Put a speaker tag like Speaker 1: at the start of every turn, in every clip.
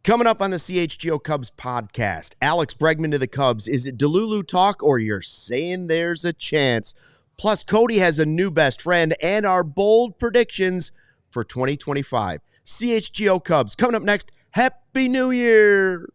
Speaker 1: Coming up on the CHGO Cubs podcast, Alex Bregman to the Cubs. Is it Delulu talk or you're saying there's a chance? Plus, Cody has a new best friend and our bold predictions for 2025. CHGO Cubs coming up next. Happy New Year!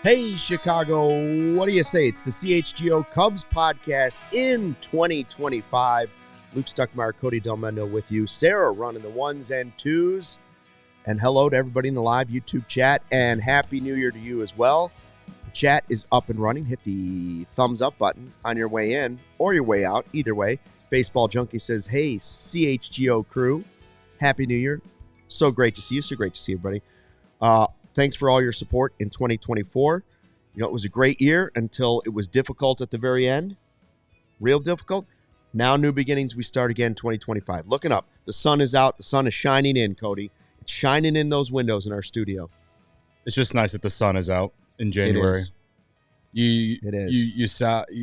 Speaker 1: Hey, Chicago, what do you say? It's the CHGO Cubs podcast in 2025. Luke Stuckmeyer, Cody Delmendo with you. Sarah running the ones and twos. And hello to everybody in the live YouTube chat. And Happy New Year to you as well. The chat is up and running. Hit the thumbs up button on your way in or your way out. Either way, Baseball Junkie says, hey, CHGO crew, Happy New Year. So great to see you. So great to see everybody. Thanks for all your support in 2024. You know, it was a great year until it was difficult at the very end. Real difficult. Now, new beginnings. We start again 2025. Looking up. The sun is out. The sun is shining in, Cody. It's shining in those windows in our studio.
Speaker 2: It's just nice that the sun is out in January.
Speaker 1: It is.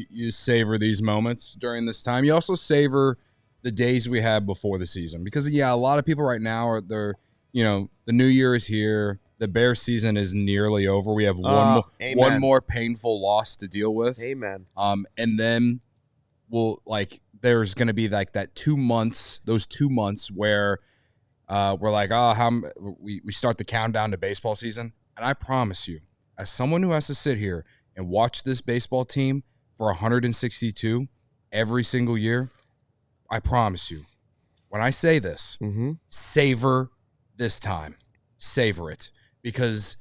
Speaker 2: You savor these moments during this time. You also savor the days we have before the season. Because, yeah, a lot of people right now, the new year is here. The Bears season is nearly over. We have one more painful loss to deal with.
Speaker 1: Amen.
Speaker 2: And then there's going to be like that 2 months, those 2 months where we're like, we start the countdown to baseball season. And I promise you, as someone who has to sit here and watch this baseball team for 162 every single year, I promise you, when I say this, savor this time. Savor it. Because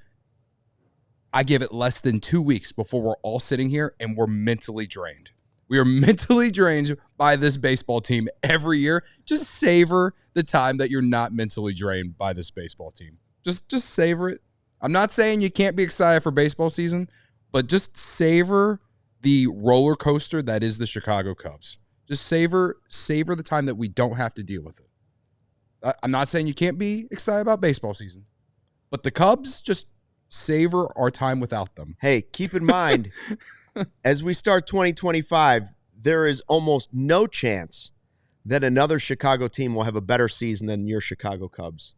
Speaker 2: I give it less than 2 weeks before we're all sitting here and we're mentally drained. We are mentally drained by this baseball team every year. Just savor the time that you're not mentally drained by this baseball team. Just savor it. I'm not saying you can't be excited for baseball season, but just savor the roller coaster that is the Chicago Cubs. Just savor the time that we don't have to deal with it. I'm not saying you can't be excited about baseball season. But the Cubs, just savor our time without them.
Speaker 1: Hey, keep in mind, as we start 2025, there is almost no chance that another Chicago team will have a better season than your Chicago Cubs.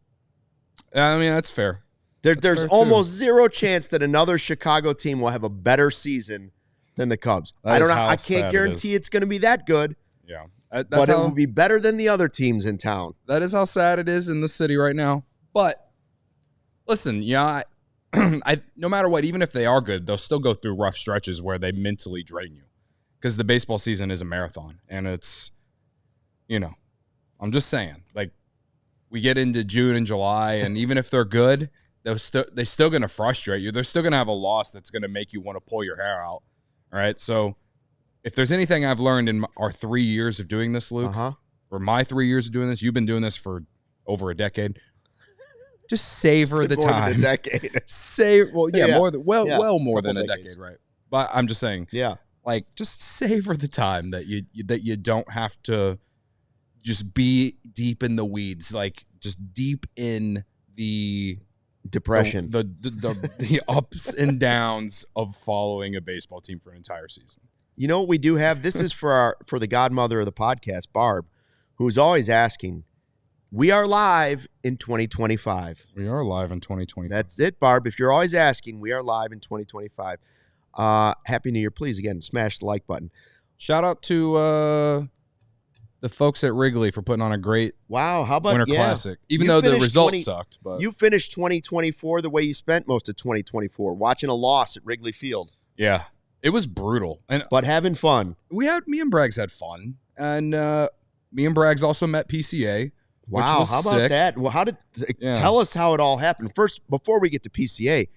Speaker 2: I mean, that's fair.
Speaker 1: There's almost zero chance that another Chicago team will have a better season than the Cubs. I don't know. I can't guarantee it's going to be that good.
Speaker 2: Yeah.
Speaker 1: But it will be better than the other teams in town.
Speaker 2: That is how sad it is in the city right now. But listen, I no matter what, even if they are good, they'll still go through rough stretches where they mentally drain you because the baseball season is a marathon. And it's, I'm just saying, like, we get into June and July, and even if they're good, they're still going to frustrate you. They're still going to have a loss that's going to make you want to pull your hair out. All right. So if there's anything I've learned in our 3 years of doing this, Luke, or my 3 years of doing this, you've been doing this for over a decade. Just savor the time.
Speaker 1: More than a decade.
Speaker 2: More than a decade, right? But I'm just saying, just savor the time that you don't have to just be deep in the weeds, like just deep in the
Speaker 1: depression,
Speaker 2: the ups and downs of following a baseball team for an entire season.
Speaker 1: You know what we do have? This is for the godmother of the podcast, Barb, who's always asking. We are live in 2025.
Speaker 2: We are live in 2025.
Speaker 1: That's it, Barb. If you're always asking, we are live in 2025. Happy New Year. Please, again, smash the like button.
Speaker 2: Shout out to the folks at Wrigley for putting on a great Winter Classic, even though the results sucked. But
Speaker 1: you finished 2024 the way you spent most of 2024, watching a loss at Wrigley Field.
Speaker 2: Yeah, it was brutal.
Speaker 1: But having fun.
Speaker 2: Me and Braggs had fun. And me and Braggs also met PCA.
Speaker 1: Wow, how about that? Well, tell us how it all happened. First, before we get to PCA,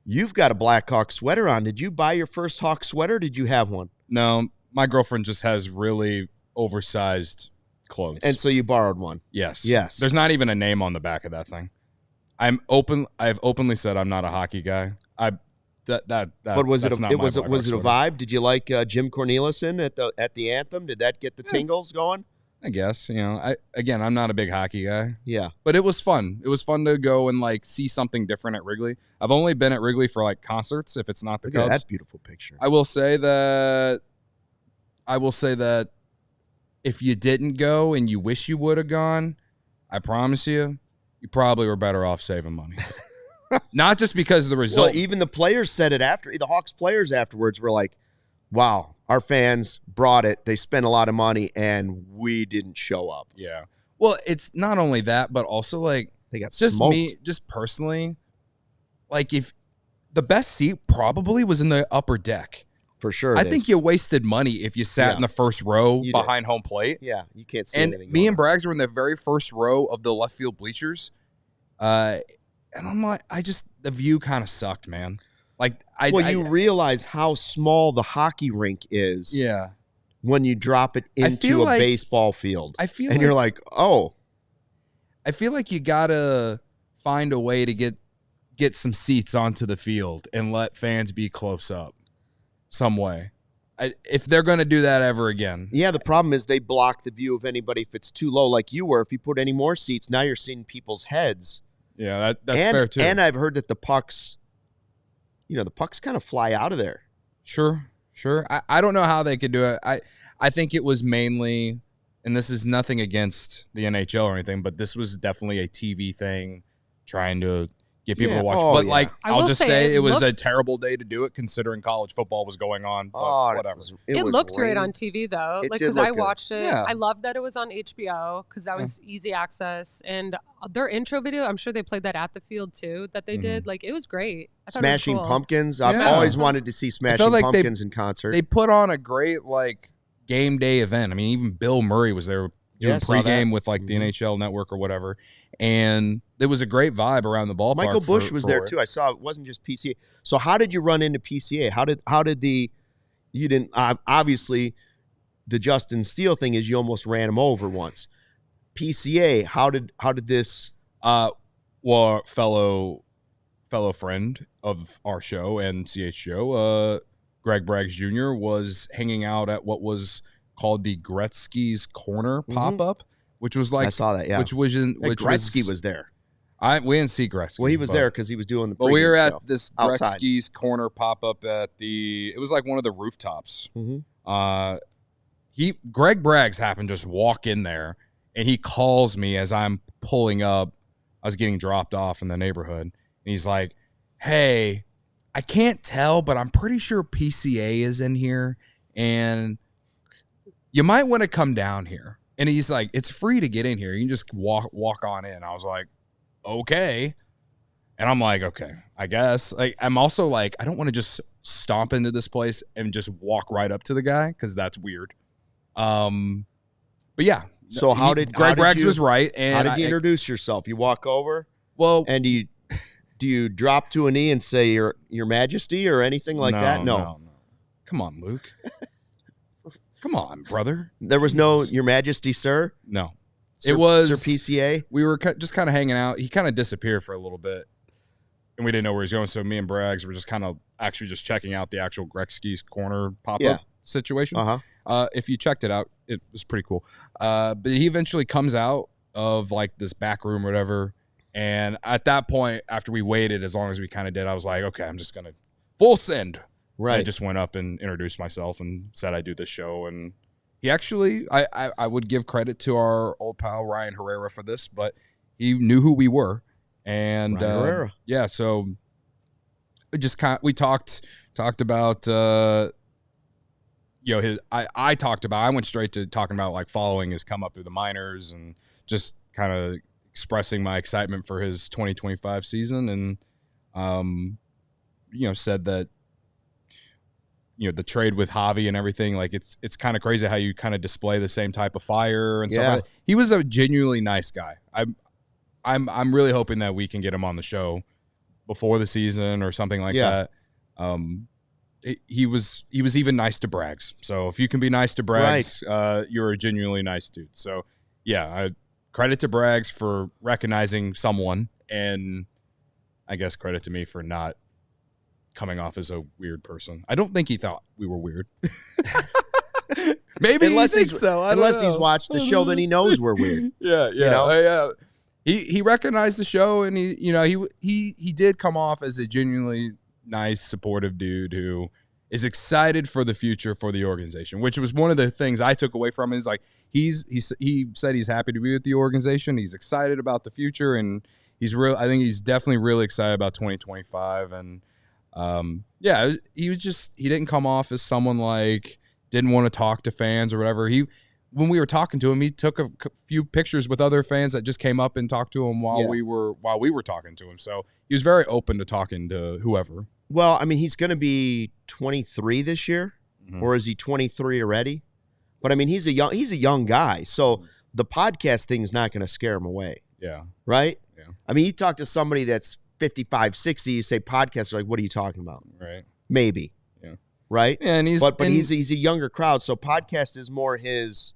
Speaker 1: you've got a Blackhawk sweater on. Did you buy your first Hawk sweater? Or did you have one?
Speaker 2: No, my girlfriend just has really oversized clothes.
Speaker 1: And so you borrowed one.
Speaker 2: Yes.
Speaker 1: Yes.
Speaker 2: There's not even a name on the back of that thing. I've openly said I'm not a hockey guy.
Speaker 1: But was it a vibe? Did you like Jim Cornelison at the anthem? Did that get the tingles going?
Speaker 2: I guess, I'm not a big hockey guy.
Speaker 1: Yeah.
Speaker 2: But it was fun. It was fun to go and like see something different at Wrigley. I've only been at Wrigley for like concerts if it's not the Cubs.
Speaker 1: Look at that beautiful picture.
Speaker 2: I will say that if you didn't go and you wish you would have gone, I promise you probably were better off saving money. Not just because of the result.
Speaker 1: Well, even the players said it after. The Hawks players afterwards were like, wow, our fans brought it. They spent a lot of money, and we didn't show up.
Speaker 2: Yeah. Well, it's not only that, but also, like,
Speaker 1: they got
Speaker 2: just
Speaker 1: smoked.
Speaker 2: Me, just personally, like, if the best seat probably was in the upper deck.
Speaker 1: For sure.
Speaker 2: I think you wasted money if you sat in the first row behind home plate.
Speaker 1: Yeah, you can't see anything.
Speaker 2: And me and Braggs were in the very first row of the left field bleachers. And I'm like, the view kind of sucked, man. Like, you realize
Speaker 1: how small the hockey rink is.
Speaker 2: Yeah.
Speaker 1: When you drop it into a baseball field. And you're like, oh.
Speaker 2: I feel like you gotta find a way to get some seats onto the field and let fans be close up some way. If they're going to do that ever again.
Speaker 1: Yeah, the problem is they block the view of anybody if it's too low like you were. If you put any more seats, now you're seeing people's heads.
Speaker 2: Yeah, that's fair too.
Speaker 1: And I've heard that the pucks kind of fly out of there.
Speaker 2: Sure. I don't know how they could do it. I think it was mainly, and this is nothing against the NHL or anything, but this was definitely a TV thing trying to get people to watch. But I'll just say it was a terrible day to do it considering college football was going on. But whatever.
Speaker 3: It looked great on TV though. Because I watched it.
Speaker 2: Yeah.
Speaker 3: I loved that it was on HBO because that was easy access. And their intro video, I'm sure they played that at the field too, that they did. Like, it was great. I thought
Speaker 1: Smashing
Speaker 3: it was cool.
Speaker 1: Pumpkins. I've always wanted to see Smashing Pumpkins in concert.
Speaker 2: They put on a great game day event. I mean, even Bill Murray was there doing pregame with the NHL Network or whatever. And there was a great vibe around the ballpark.
Speaker 1: Michael Bush was there too. I saw it wasn't just PCA. So how did you run into PCA? You didn't obviously the Justin Steele thing is you almost ran him over once. PCA, how did this?
Speaker 2: Well, fellow friend of our show and CHGO, Greg Braggs Jr. was hanging out at what was called the Gretzky's Corner pop-up, which was I saw that, yeah.
Speaker 1: Gretzky was there.
Speaker 2: We didn't see Gretzky.
Speaker 1: Well, he was there because he was doing the.
Speaker 2: But we were at this Gretzky's Corner pop-up at it was like one of the rooftops.
Speaker 1: Mm-hmm.
Speaker 2: Greg Braggs happened to just walk in there, and he calls me as I'm pulling up. I was getting dropped off in the neighborhood, and he's like, "Hey, I can't tell, but I'm pretty sure PCA is in here, and you might want to come down here." And he's like, "It's free to get in here. You can just walk on in." I was like, "Okay." And I'm like, "Okay, I guess." I'm also like, I don't want to just stomp into this place and just walk right up to the guy because that's weird. But yeah.
Speaker 1: So Greg
Speaker 2: Braggs was right. And
Speaker 1: how did you introduce yourself? You walk over?
Speaker 2: Well,
Speaker 1: and do you drop to a knee and say your Majesty or anything like that? No.
Speaker 2: Come on, Luke. Come on, brother.
Speaker 1: There was no Your Majesty, sir?
Speaker 2: No.
Speaker 1: It was Sir PCA?
Speaker 2: We were just kind of hanging out. He kind of disappeared for a little bit, and we didn't know where he was going. So me and Braggs were just kind of actually just checking out the actual Gretzky's Corner pop-up situation. If you checked it out, it was pretty cool. But he eventually comes out of this back room or whatever, and at that point, after we waited as long as we kind of did, I was like, okay, I'm just going to full send. Right. I just went up and introduced myself and said I do this show. And he actually, I would give credit to our old pal Ryan Herrera for this, but he knew who we were. And
Speaker 1: Herrera.
Speaker 2: Yeah, so it just we talked about I went straight to talking about following his come up through the minors and just kind of expressing my excitement for his 2025 season, and said that the trade with Javi and everything, it's kind of crazy how you kind of display the same type of fire and stuff. Like he was a genuinely nice guy. I'm really hoping that we can get him on the show before the season or something like that. He was even nice to Braggs. So if you can be nice to Braggs, you're a genuinely nice dude. So credit to Braggs for recognizing someone, and I guess credit to me for not coming off as a weird person. I don't think he thought we were weird. Maybe
Speaker 1: unless
Speaker 2: he thinks so.
Speaker 1: Unless he's watched the show, then he knows we're weird.
Speaker 2: Yeah.
Speaker 1: You know?
Speaker 2: Yeah. He recognized the show, and he did come off as a genuinely nice, supportive dude who is excited for the future for the organization, which was one of the things I took away from it. Is like he said he's happy to be with the organization. He's excited about the future, and I think he's definitely really excited about 2025. And he didn't come off as someone like didn't want to talk to fans or whatever. When we were talking to him, he took a few pictures with other fans that just came up and talked to him while we were talking to him. So he was very open to talking to whoever.
Speaker 1: Well, I mean, he's going to be 23 this year, or is he 23 already? But I mean, he's a young guy, so the podcast thing is not going to scare him away.
Speaker 2: Yeah.
Speaker 1: Right?
Speaker 2: Yeah.
Speaker 1: I mean, you talk to somebody that's 55, 60, you say podcast, they're like, what are you talking about?
Speaker 2: Right.
Speaker 1: Maybe.
Speaker 2: Yeah.
Speaker 1: Right?
Speaker 2: Yeah, and
Speaker 1: he's a younger crowd, so podcast is more his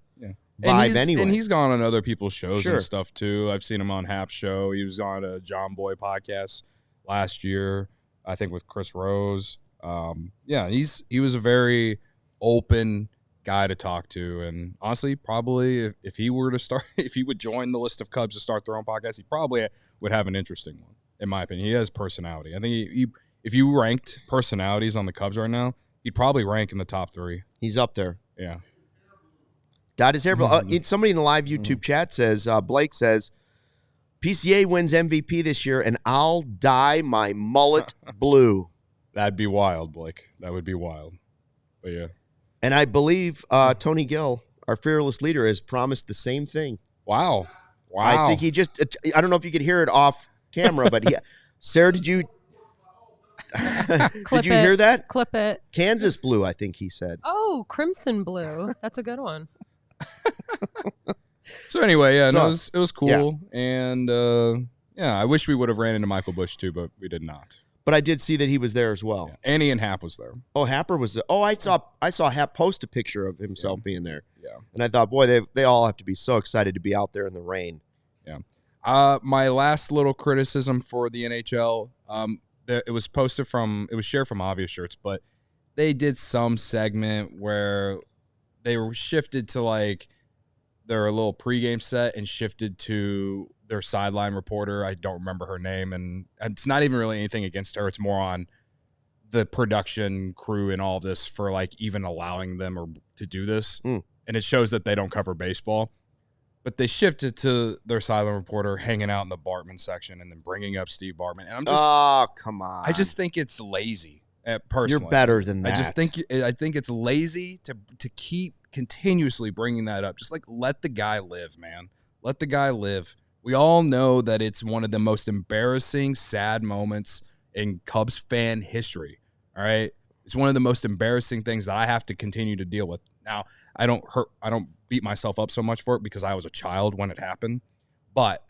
Speaker 1: vibe anyway.
Speaker 2: And he's gone on other people's shows
Speaker 1: Sure.
Speaker 2: and stuff too. I've seen him on Hap's show. He was on a John Boy podcast last year, I think with Chris Rose. He was a very open guy to talk to, and honestly, probably if he would join the list of Cubs to start their own podcast, he probably would have an interesting one, in my opinion. He has personality. I think if you ranked personalities on the Cubs right now, he'd probably rank in the top 3.
Speaker 1: He's up there.
Speaker 2: Yeah.
Speaker 1: Dyed his hair blue. Somebody in the live YouTube chat says, Blake says, PCA wins MVP this year, and I'll dye my mullet blue.
Speaker 2: That'd be wild, Blake. That would be wild. But yeah.
Speaker 1: And I believe Tony Gill, our fearless leader, has promised the same thing.
Speaker 2: Wow.
Speaker 1: I think he just, I don't know if you could hear it off camera, but Sarah, did you hear that?
Speaker 3: Clip it.
Speaker 1: Kansas blue, I think he said.
Speaker 3: Oh, crimson blue. That's a good one.
Speaker 2: So anyway, it was cool. Yeah. And I wish we would have ran into Michael Bush too, but we did not.
Speaker 1: But I did see that he was there as well.
Speaker 2: Yeah. Annie and Hap was there.
Speaker 1: Oh, Happer was there. Oh, I saw Hap post a picture of himself being there.
Speaker 2: Yeah.
Speaker 1: And I thought, boy, they all have to be so excited to be out there in the rain.
Speaker 2: Yeah. My last little criticism for the NHL, it was shared from Obvious Shirts, but they did some segment where they were shifted to like their little pregame set and shifted to their sideline reporter. I don't remember her name, and it's not even really anything against her. It's more on the production crew and all of this for like even allowing them to do this. And it shows that they don't cover baseball. But they shifted to their sideline reporter hanging out in the Bartman section and then bringing up Steve Bartman. And I'm just,
Speaker 1: oh, come on.
Speaker 2: I just think it's lazy. Personally,
Speaker 1: you're better than that.
Speaker 2: I think it's lazy to keep continuously bringing that up. Just like let the guy live, man. Let the guy live. We all know that it's one of the most embarrassing, sad moments in Cubs fan history. All right, it's one of the most embarrassing things that I have to continue to deal with. Now, I don't beat myself up so much for it because I was a child when it happened, but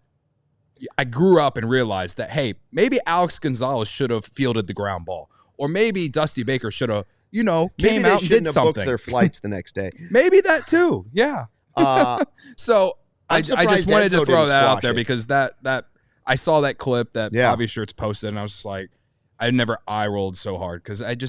Speaker 2: I grew up and realized that, hey, maybe Alex Gonzalez should have fielded the ground ball. Or maybe Dusty Baker should have, came out and did something.
Speaker 1: Booked their flights the next day.
Speaker 2: Maybe that too. Yeah. So I just wanted to throw that out there because that I saw that clip that Obvious Shirts posted, and I was just like, I never eye rolled so hard because at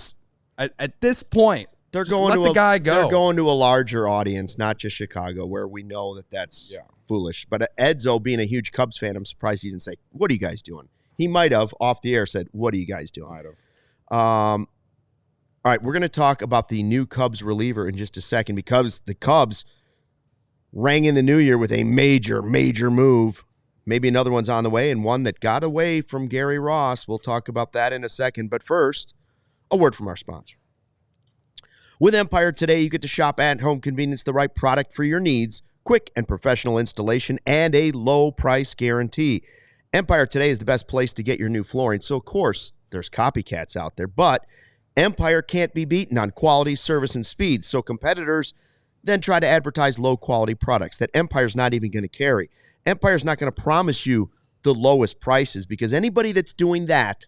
Speaker 2: this point
Speaker 1: they're
Speaker 2: just
Speaker 1: going
Speaker 2: let the guy go.
Speaker 1: They're going to a larger audience, not just Chicago, where we know that's foolish. But Edzo, being a huge Cubs fan, I'm surprised he didn't say, "What are you guys doing?" He might have off the air said, "What are you guys doing?"
Speaker 2: Might have.
Speaker 1: All right, we're going to talk about the new Cubs reliever in just a second because the Cubs rang in the new year with a major, major move. Maybe another one's on the way, and one that got away from Gary Ross. We'll talk about that in a second. But first, a word from our sponsor. With Empire today, you get to shop at home convenience, the right product for your needs, quick and professional installation, and a low price guarantee. Empire today is the best place to get your new flooring. So, of course, there's copycats out there, but Empire can't be beaten on quality, service, and speed. So competitors then try to advertise low-quality products that Empire's not even going to carry. Empire's not going to promise you the lowest prices because anybody that's doing that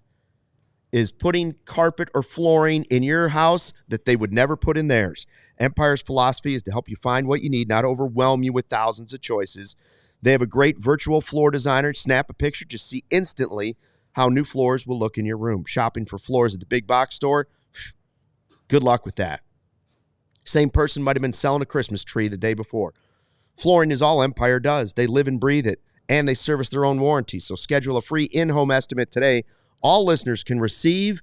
Speaker 1: is putting carpet or flooring in your house that they would never put in theirs. Empire's philosophy is to help you find what you need, not overwhelm you with thousands of choices. They have a great virtual floor designer. Snap a picture, just see instantly how new floors will look in your room. Shopping for floors at the big box store, good luck with that. Same person might have been selling a Christmas tree the day before. Flooring is all Empire does. They live and breathe it, and they service their own warranty. So schedule a free in-home estimate today. All listeners can receive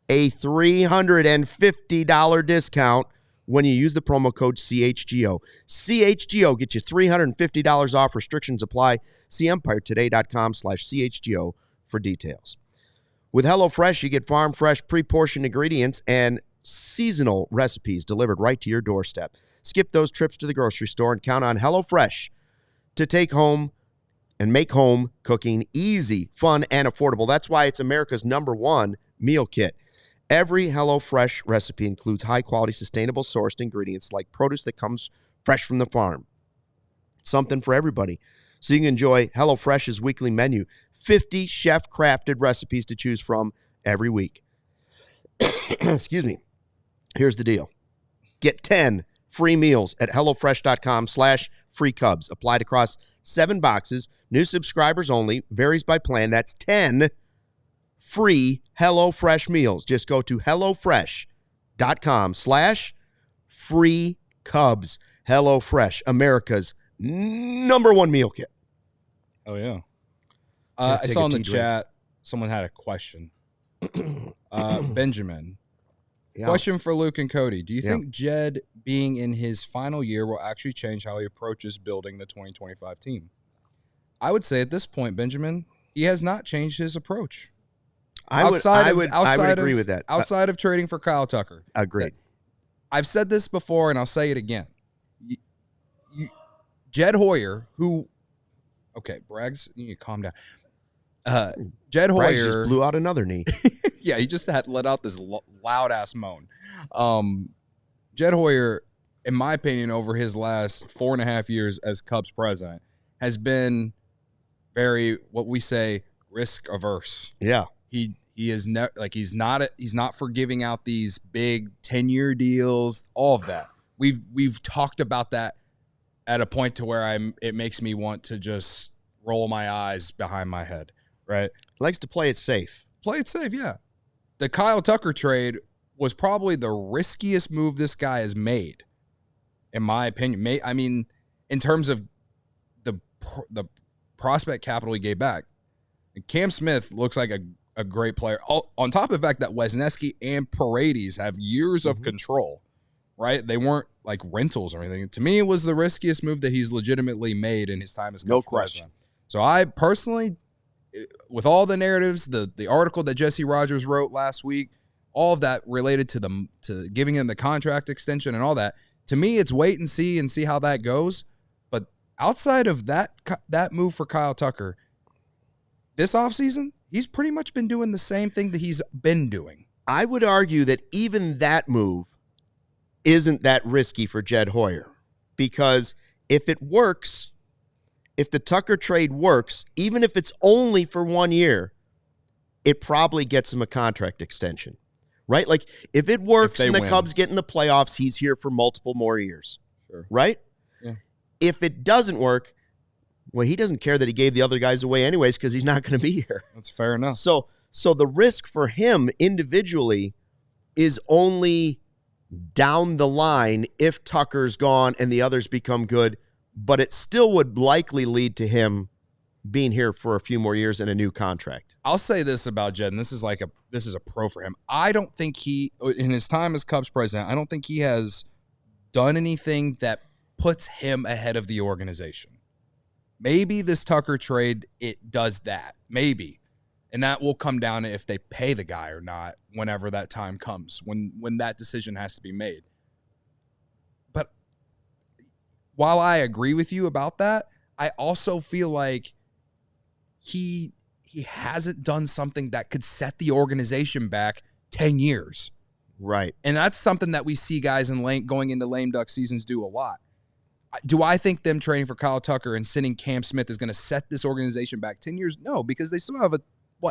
Speaker 1: a $350 discount when you use the promo code CHGO. CHGO gets you $350 off. Restrictions apply. See EmpireToday.com/CHGO for details. With HelloFresh, you get farm fresh, pre-portioned ingredients and seasonal recipes delivered right to your doorstep. Skip those trips to the grocery store and count on HelloFresh to take home and make home cooking easy, fun, and affordable. That's why it's America's #1 meal kit. Every HelloFresh recipe includes high-quality, sustainable sourced ingredients like produce that comes fresh from the farm. Something for everybody. So you can enjoy HelloFresh's weekly menu. 50 chef-crafted recipes to choose from every week. Excuse me. Here's the deal. Get 10 free meals at HelloFresh.com/free Cubs. Applied across 7 boxes. New subscribers only. Varies by plan. That's 10 free HelloFresh meals. Just go to HelloFresh.com/free Cubs. HelloFresh, America's #1 meal kit.
Speaker 2: Oh, yeah. I saw in the chat someone had a question. Benjamin. Yeah. Question for Luke and Cody. Do you think Jed being in his final year will actually change how he approaches building the 2025 team? I would say at this point, Benjamin, he has not changed his approach.
Speaker 1: I would agree with that.
Speaker 2: Outside of trading for Kyle Tucker.
Speaker 1: Agreed.
Speaker 2: I've said this before, and I'll say it again. Jed Hoyer, who... Okay, Braggs, you need to calm down. Jed Hoyer...
Speaker 1: Braggs just blew out another knee.
Speaker 2: Yeah, he just had let out this loud-ass moan. Jed Hoyer, in my opinion, over his last 4.5 years as Cubs president, has been very, what we say, risk-averse.
Speaker 1: Yeah.
Speaker 2: He is he's not for giving out these big 10-year deals, all of that. We've talked about that at a point to where it makes me want to just roll my eyes behind my head, right?
Speaker 1: Likes to play it safe.
Speaker 2: Play it safe, yeah. The Kyle Tucker trade was probably the riskiest move this guy has made, in my opinion. I mean, in terms of the prospect capital he gave back. Cam Smith looks like a great player. On top of the fact that Wesneski and Paredes have years of control, right? They weren't like rentals or anything. To me, it was the riskiest move that he's legitimately made in his time as Cubs president. So I personally, with all the narratives, the article that Jesse Rogers wrote last week, all of that related to giving him the contract extension and all that, to me, it's wait and see how that goes. But outside of that move for Kyle Tucker, this offseason, he's pretty much been doing the same thing that he's been doing.
Speaker 1: I would argue that even that move isn't that risky for Jed Hoyer, because if it works, if the Tucker trade works, even if it's only for 1 year, it probably gets him a contract extension, right? Like if it works and the Cubs get in the playoffs, he's here for multiple more years, right?
Speaker 2: Yeah.
Speaker 1: If it doesn't work, well, he doesn't care that he gave the other guys away anyways because he's not going to be here.
Speaker 2: That's fair enough.
Speaker 1: So the risk for him individually is only down the line if Tucker's gone and the others become good, but it still would likely lead to him being here for a few more years and a new contract.
Speaker 2: I'll say this about Jed, and this is a pro for him. I don't think he, in his time as Cubs president, I don't think he has done anything that puts him ahead of the organization. Maybe this Tucker trade, it does that. Maybe. And that will come down to if they pay the guy or not whenever that time comes, when that decision has to be made. But while I agree with you about that, I also feel like he hasn't done something that could set the organization back 10 years.
Speaker 1: Right.
Speaker 2: And that's something that we see guys going into lame duck seasons do a lot. Do I think them trading for Kyle Tucker and sending Cam Smith is going to set this organization back 10 years? No, because they still have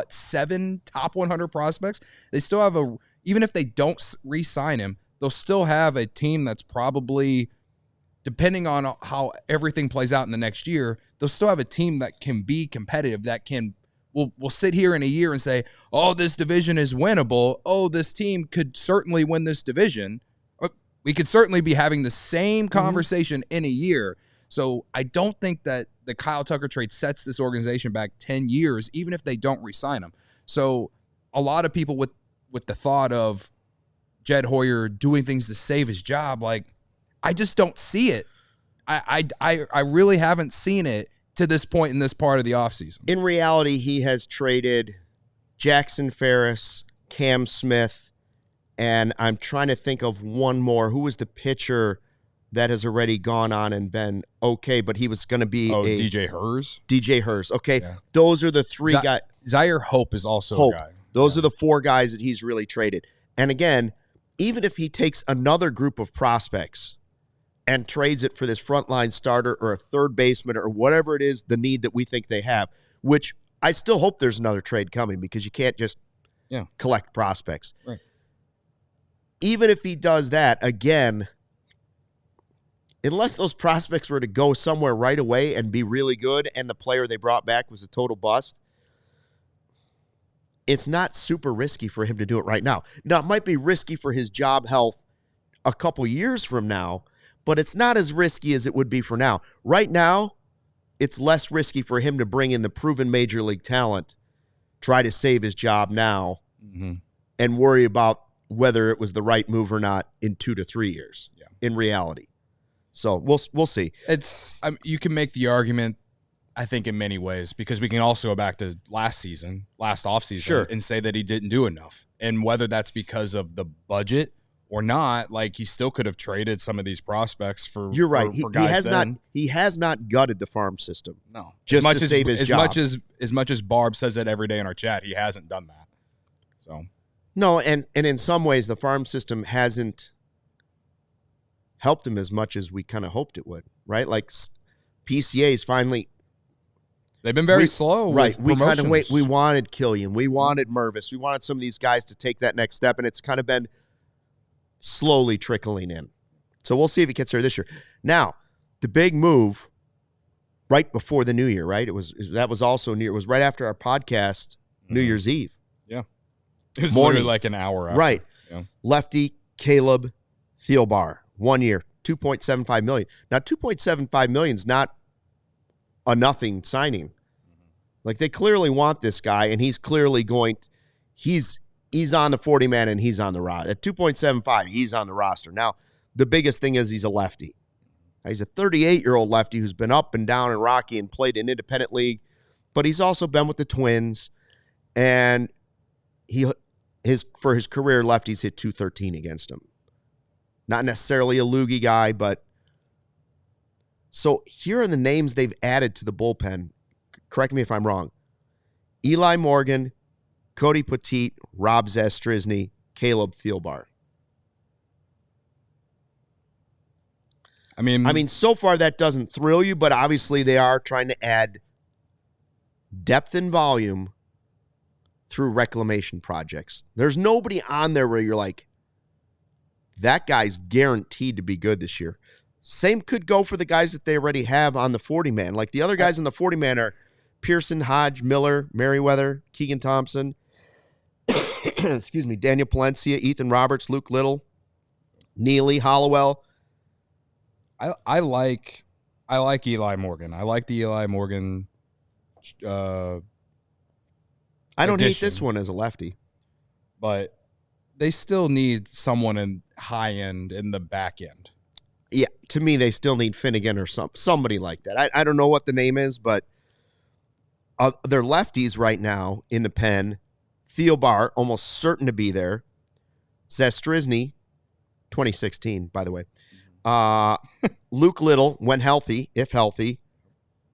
Speaker 2: 7 top 100 prospects. They still have even if they don't re-sign him, they'll still have a team that's probably, depending on how everything plays out in the next year, they'll still have a team that can be competitive, that can we'll sit here in a year and say, oh, this division is winnable. Oh, this team could certainly win this division. We could certainly be having the same conversation in a year. So I don't think that the Kyle Tucker trade sets this organization back 10 years, even if they don't re-sign him. So a lot of people with the thought of Jed Hoyer doing things to save his job, like, I just don't see it. I really haven't seen it to this point in this part of the offseason.
Speaker 1: In reality, he has traded Jackson Ferris, Cam Smith, and I'm trying to think of one more. Who was the pitcher that has already gone on and been okay, but he was going to be
Speaker 2: DJ Hers?
Speaker 1: DJ Hers. Okay, yeah. Those are the three guys.
Speaker 2: Zaire Hope is also a guy.
Speaker 1: Those are the four guys that he's really traded. And again, even if he takes another group of prospects and trades it for this frontline starter or a third baseman or whatever it is, the need that we think they have, which I still hope there's another trade coming because you can't just collect prospects.
Speaker 2: Right.
Speaker 1: Even if he does that, again, unless those prospects were to go somewhere right away and be really good and the player they brought back was a total bust, it's not super risky for him to do it right now. Now, it might be risky for his job health a couple years from now, but it's not as risky as it would be for now. Right now, it's less risky for him to bring in the proven major league talent, try to save his job now, and worry about whether it was the right move or not in 2 to 3 years in reality. So we'll see.
Speaker 2: You can make the argument, I think, in many ways, because we can also go back to last offseason, and say that he didn't do enough. And whether that's because of the budget or not, like, he still could have traded some of these prospects for. You're right.
Speaker 1: For guys he has not gutted the farm system.
Speaker 2: No,
Speaker 1: just to save his job.
Speaker 2: As much as Barb says it every day in our chat, he hasn't done that. So
Speaker 1: no, and in some ways, the farm system hasn't helped him as much as we kind of hoped it would. Right, like PCA's finally.
Speaker 2: They've been very slow.
Speaker 1: Right,
Speaker 2: we
Speaker 1: kind of wait. We wanted Killian, we wanted Mervis, we wanted some of these guys to take that next step, and it's kind of been slowly trickling in. So we'll see if he gets there this year. Now, the big move right before the new year, right? It was right after our podcast, New Year's Eve.
Speaker 2: Yeah. It was literally like an hour after.
Speaker 1: Right. Yeah. Lefty Caleb Thielbar, 1 year, $2.75 million. Now, $2.75 million is not a nothing signing. Like, they clearly want this guy, and he's clearly he's on the 40-man and he's on the roster. At 2.75, he's on the roster. Now, the biggest thing is he's a lefty. He's a 38-year-old lefty who's been up and down and rocky and played in independent league, but he's also been with the Twins, and for his career, lefties hit .213 against him. Not necessarily a loogie guy, but so here are the names they've added to the bullpen. Correct me if I'm wrong. Eli Morgan, Cody Petit, Rob Zastrisny, Caleb Thielbar.
Speaker 2: I mean,
Speaker 1: so far that doesn't thrill you, but obviously they are trying to add depth and volume through reclamation projects. There's nobody on there where you're like, that guy's guaranteed to be good this year. Same could go for the guys that they already have on the 40-man. Like, the other guys on the 40-man are Pearson, Hodge, Miller, Merriweather, Keegan Thompson, excuse me, Daniel Palencia, Ethan Roberts, Luke Little, Neely, Hollowell.
Speaker 2: I like Eli Morgan. I like the Eli Morgan.
Speaker 1: I don't hate this one as a lefty,
Speaker 2: but they still need someone in high end in the back end.
Speaker 1: Yeah, to me, they still need Finnegan or somebody like that. I don't know what the name is, but they're lefties right now in the pen. Thielbar, almost certain to be there. Zastrisny, 2016, by the way. Luke Little, when healthy, if healthy.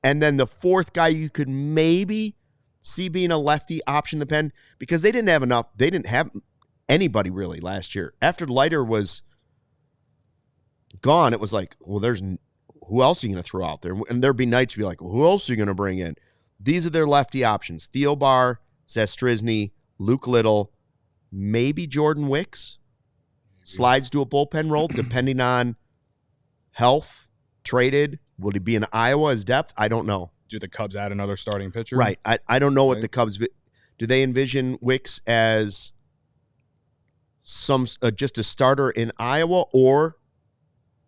Speaker 1: And then the fourth guy you could maybe see being a lefty option in the pen, because they didn't have enough. They didn't have anybody really last year. After Leiter was gone, it was like, well, who else are you going to throw out there? And there'd be nights to be like, well, who else are you going to bring in? These are their lefty options. Thielbar, Zastrisny, Luke Little, maybe Jordan Wicks. slides to a bullpen role depending on health, traded. Will he be in Iowa as depth? I don't know.
Speaker 2: Do the Cubs add another starting pitcher?
Speaker 1: Right. I don't know what the Cubs do. They envision Wicks as just a starter in Iowa or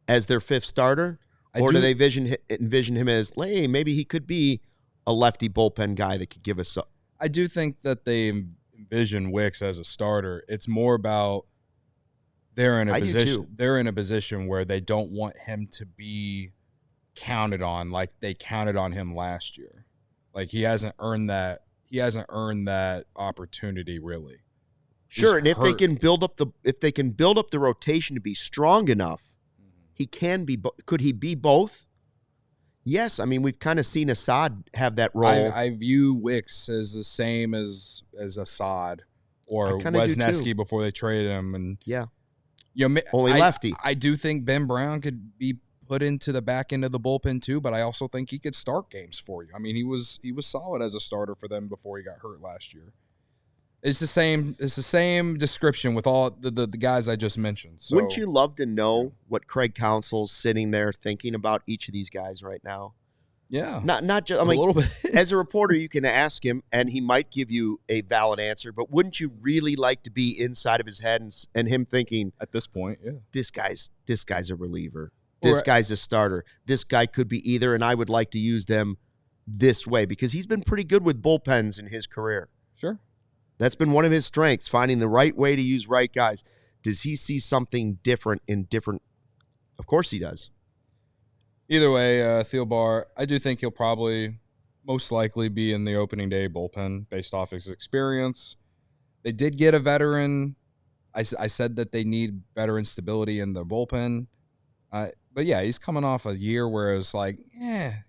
Speaker 1: as their fifth starter? Or do they envision him as, hey, maybe he could be a lefty bullpen guy that could give us some?
Speaker 2: I do think that they envision Wicks as a starter. It's more about they're in a position where they don't want him to be counted on like they counted on him last year. Like he hasn't earned that opportunity really.
Speaker 1: Sure, and if they can build up the rotation to be strong enough, he can be. Could he be both? Yes, I mean we've kind of seen Assad have that role.
Speaker 2: I view Wicks as the same as Assad or Wesneski before they traded him, and
Speaker 1: only lefty.
Speaker 2: I do think Ben Brown could be put into the back end of the bullpen too, but I also think he could start games for you. I mean he was solid as a starter for them before he got hurt last year. It's the same description with all the guys I just mentioned. So,
Speaker 1: wouldn't you love to know what Craig Counsell's sitting there thinking about each of these guys right now?
Speaker 2: Yeah.
Speaker 1: Not just, I mean, a little bit. As a reporter, you can ask him, and he might give you a valid answer, but wouldn't you really like to be inside of his head and him thinking,
Speaker 2: at this point, yeah,
Speaker 1: this guy's a reliever. This guy's a starter. This guy could be either, and I would like to use them this way because he's been pretty good with bullpens in his career.
Speaker 2: Sure.
Speaker 1: That's been one of his strengths, finding the right way to use right guys. Does he see something different in different? Of course he does.
Speaker 2: Either way, Thielbar, I do think he'll probably most likely be in the opening day bullpen based off his experience. They did get a veteran. I said that they need veteran stability in the bullpen. But, yeah, he's coming off a year where it was like,